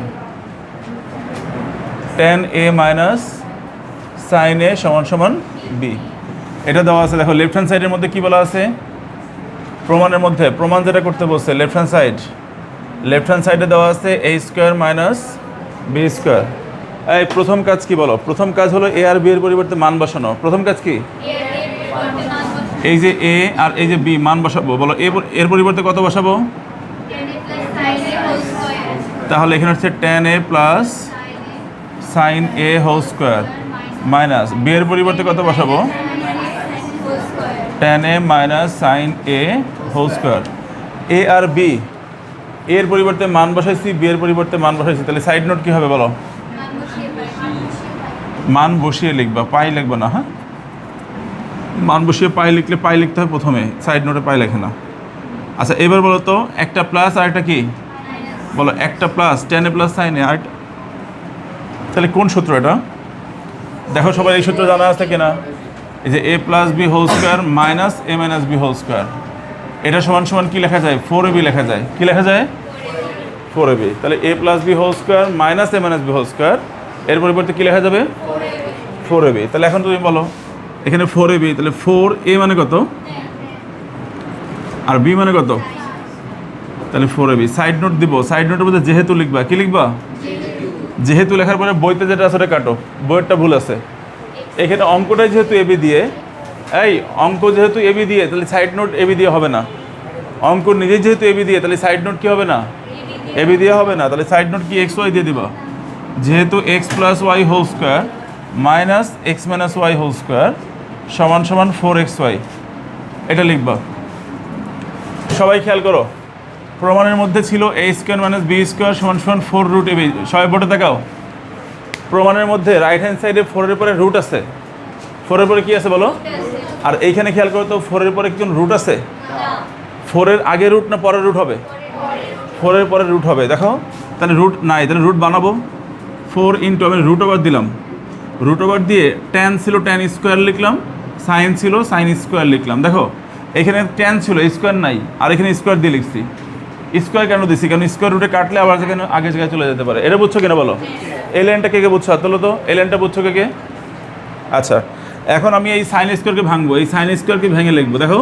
tan a - sin a = b। এটা দেওয়া আছে। দেখো লেফট হ্যান্ড সাইডের মধ্যে কি বলা আছে? প্রমাণের মধ্যে প্রমাণ যেটা করতে বলছে লেফট হ্যান্ড সাইডে দেওয়া আছে a² - b²। এই প্রথম কাজ কি বলো? প্রথম কাজ হলো a আর b এর পরিবর্তে মান বসানো। প্রথম কাজ কি? এই যে a আর এই যে b মান বসাবো। বলো এর পরিবর্তে কত বসাবো? তাহলে এখানে হচ্ছে tan a + sin a² minus b এর পরিবর্তে কত বসাবো? tan a - sin a²। a R b এর পরিবর্তে মান বসাইছি, b এর পরিবর্তে মান বসাইছি, তাহলে সাইড নোট কি হবে বলো? মান বসিয়ে লিখবা, পাই লিখবা না। হ্যাঁ, মান বসিয়ে পাই লিখলে পাই লিখতে হয় প্রথমে, সাইড নোটে পাই লেখে না। আচ্ছা এবার বলো তো, একটা প্লাস আর একটা কি বলো? একটা plus tan a + sin a, আর তাহলে কোন সূত্র এটা? দেখো সবাই এই সূত্র জানা আছে কিনা? এই যে a + b² - a - b²। এটা সমান কি লেখা যায়? 4ab লেখা যায়। কি লেখা যায়? 4ab। তাহলে a + b² - a - b² এর পরিবর্তে কি লেখা যাবে? 4ab। তাহলে এখন তুমি বলো এখানে 4ab, তাহলে 4a মানে কত আর b মানে কত? তাহলে 4ab। সাইড নোট দিব, সাইড নোটের মধ্যে যেহেতু লিখবা। কি লিখবা? যেহেতু লেখার পরে বইতে যেটা আছে ওটা কাটো, বইয়েরটা ভুল আছে। এখানে অঙ্কটাই যেহেতু এবি দিয়ে, এই অঙ্ক যেহেতু এবি দিয়ে, তাহলে সাইড নোট এবি দিয়ে হবে না। অঙ্ক নিজেই যেহেতু এবি দিয়ে, তাহলে সাইড নোট কি হবে না? এবি দিয়ে হবে না। তাহলে সাইড নোট কি xy দিয়ে দিবা। যেহেতু x + y² - x - y² = 4xy, এটা লিখবা। সবাই খেয়াল করো, প্রমাণের মধ্যে ছিল a² - b² = 4√ab। সবাই বোর্ডে দেখাও। প্রমাণের মধ্যে রাইট হ্যান্ড সাইডে 4 এর পরে রুট আছে। 4 এর পরে কি আছে বলো? আর এইখানে খেয়াল করো তো, 4 এর পরে কি কোনো রুট আছে? 4 এর আগে রুট না পরের রুট হবে? 4 এর পরে রুট হবে। দেখো তাহলে রুট নাই, তাহলে রুট বানাবো। 4 × আমি √ওভার দিলাম, √ওভার দিয়ে tan ছিল tan² লিখলাম, sin ছিল sin² লিখলাম। দেখো এখানে tan ছিল, স্কোয়ার নাই, আর এখানে স্কোয়ার দিয়ে লিখছি। স্কোয়ার কেন দিছি? কারণ স্কোয়ার রুটে কাটলে আবার যেখানে আগে জায়গায় চলে যেতে পারে। এটা বুঝছো কিনা বলো? এই লাইনটা কে বুঝছো? হাত তোলো তো, এই লাইনটা বুঝছো কে? আচ্ছা এখন আমি এই sin² ভাঙবো, এই sin² ভেঙে লিখবো। দেখো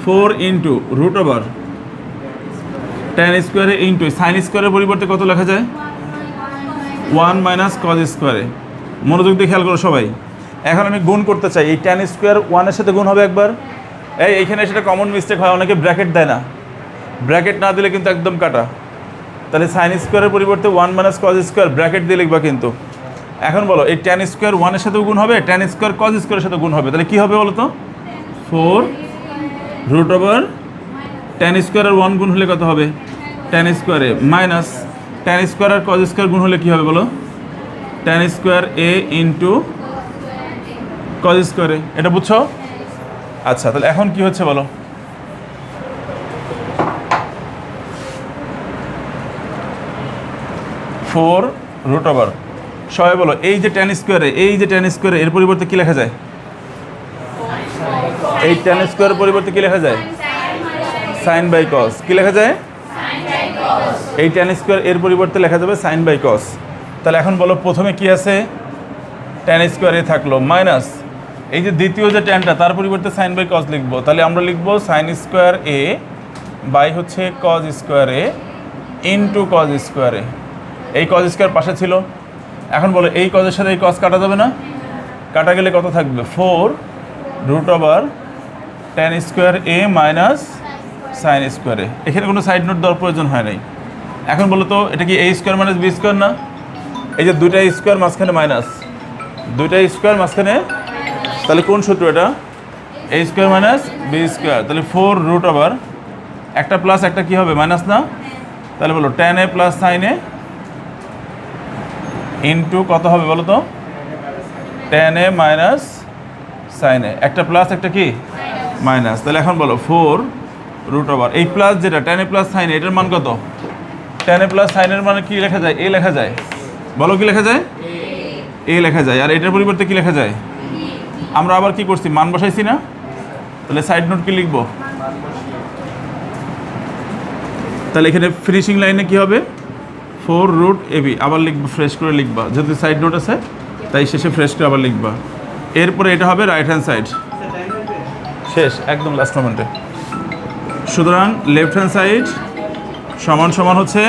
4 × √ওভার ট্যান স্কোয়ারে ইন্টু সাইন স্কোয়ারের পরিবর্তে কত লেখা যায় 1 মাইনাস কজ স্কোয়ারে। মনোযোগ দিয়ে খেয়াল করো সবাই। এখন আমি গুণ করতে চাই, এই ট্যান স্কোয়ার 1-এর সাথে গুণ হবে একবার। এইখানে সেটা কমন মিস্টেক হয়, অনেকে ব্র্যাকেট দেয় না, ব্র্যাকেট না দিলে কিন্তু একদম কাটা। তাহলে সাইন স্কোয়ারের পরিবর্তে 1 মাইনাস কজ স্কোয়ার ব্র্যাকেট দিয়ে লিখবা কিন্তু। এখন বলো এই ট্যান স্কোয়ার 1-এর সাথেও গুণ হবে, ট্যান স্কোয়ার কজ স্কোয়ারের সাথে গুণ হবে, তাহলে কী হবে বলো তো 4 রুট ওভার ট্যান স্কোয়ার আর 1 গুণ হলে কত হবে ট্যান স্কোয়ারে মাইনাস ট্যান স্কোয়ার আর কজ স্কোয়ার গুণ হলে কী হবে বলো ট্যান স্কোয়ার এ ইন্টু কজ স্কোয়ারে। এটা বুঝছো? আচ্ছা, তাহলে এখন কি হচ্ছে বলো, 4 রুট ওভার সবাই বলো এই যে ট্যান স্কোয়ারে, এই যে ট্যান স্কোয়ারে এর পরিবর্তে কী লেখা যায়? এই ট্যান স্কোয়ারের পরিবর্তে কী লেখা যায়? Sign by cos. কী লেখা যায়? এই ট্যান স্কোয়ার এর পরিবর্তে লেখা যাবে সাইন বাই কস। তাহলে এখন বলো প্রথমে কি আছে, ট্যান স্কোয়ার এ থাকলো মাইনাস এই যে দ্বিতীয় যে ট্যানটা তার পরিবর্তে সাইন বাই কস লিখবো, তাহলে আমরা লিখবো সাইন স্কোয়ার এ বাই হচ্ছে কজ স্কোয়ার এ ইন্টু কজ স্কোয়ার এ। এই কজ স্কোয়ার পাশে ছিল। এখন বলো এই কজের সাথে এই কজ কাটা যাবে না? কাটা গেলে কত থাকবে 4 রুট ওভার ট্যান স্কোয়ার এ মাইনাস সাইন স্কোয়ার এ। এখানে কোনো সাইড নোট দেওয়ার প্রয়োজন হয় নাই। এখন বলো তো এটা কি এ স্কোয়ার মাইনাস বি স্কোয়ার না? এই যে দুইটা স্কোয়ার মাঝখানে মাইনাস, দুইটা স্কোয়ার মাঝখানে, তাহলে কোন সূত্র এটা? এ স্কোয়ার মাইনাস বি স্কোয়ার। তাহলে 4 রুট ওভার একটা প্লাস একটা কি হবে মাইনাস না? তাহলে বলো tan A plus sign A into কত হবে বলো তো ট্যান এ মাইনাস সাইন এ। একটা প্লাস একটা কি মাইনাস। তাহলে এখন বলো 4 রুট ওভার এই প্লাস যেটা ট্যান এ প্লাস সাইন এটার মান কত? ট্যান এ প্লাস সাইনের মানে কি লেখা যায়? এ লেখা যায়। বলো কি লেখা যায়? এ লেখা যায়। আর এটার পরিবর্তে কি লেখা যায়? আমরা আবার কি করছি, মান বসাইছি না? তাহলে সাইড নোট কি লিখবো? তাহলে এখানে ফিনিশিং লাইনে কি হবে 4 রুট এ বি আবার লিখবো, ফ্রেশ করে লিখবা, যেহেতু সাইড নোট আছে তাই শেষে ফ্রেশ করে আবার লিখবা। এরপরে এটা হবে রাইট হ্যান্ড সাইড, শেষ একদম লাস্ট মোমেন্টে। সুতরাং লেফট হ্যান্ড সাইড সমান সমান হচ্ছে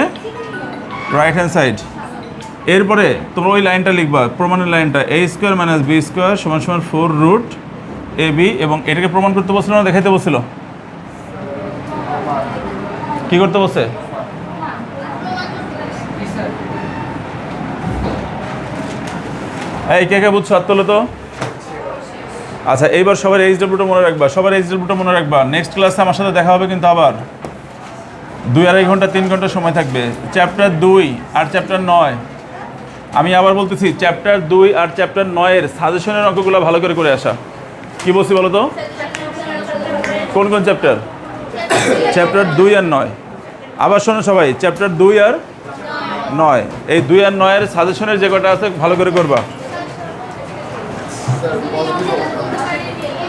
রাইট হ্যান্ড সাইড। এরপরে তোমরা ওই লাইনটা লিখবা, প্রমাণের লাইনটা এ স্কোয়ার মাইনাস বি স্কোয়ার সমান সমান 4 রুট এ বি, এবং এটাকে প্রমাণ করতে বলছিল না দেখাইতে বলছিল? কি করতে বলছে? এই কে কে বুঝছো? হাত তোলো তো। আচ্ছা, এইবার সবার এইচডব্লিউটা মনে রাখবা, সবার এইচডব্লিউটা মনে রাখবা। নেক্সট ক্লাসে আমার সাথে দেখা হবে কিন্তু আবার 2-2.5 ঘন্টা 3 ঘন্টা সময় থাকবে। চ্যাপ্টার 2 আর চ্যাপ্টার 9, আমি আবার বলতেছি চ্যাপ্টার 2 আর চ্যাপ্টার 9-এর সাজেশনের অঙ্কগুলো ভালো করে করে আসা। কি বলছি বলো তো? কোন কোন চ্যাপ্টার? চ্যাপ্টার 2 আর 9। আবার শোনো সবাই, চ্যাপ্টার 2 আর 9, এই 2 আর 9-এর সাজেশনের যে কটা আছে ভালো করে করবা।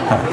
হ্যাঁ।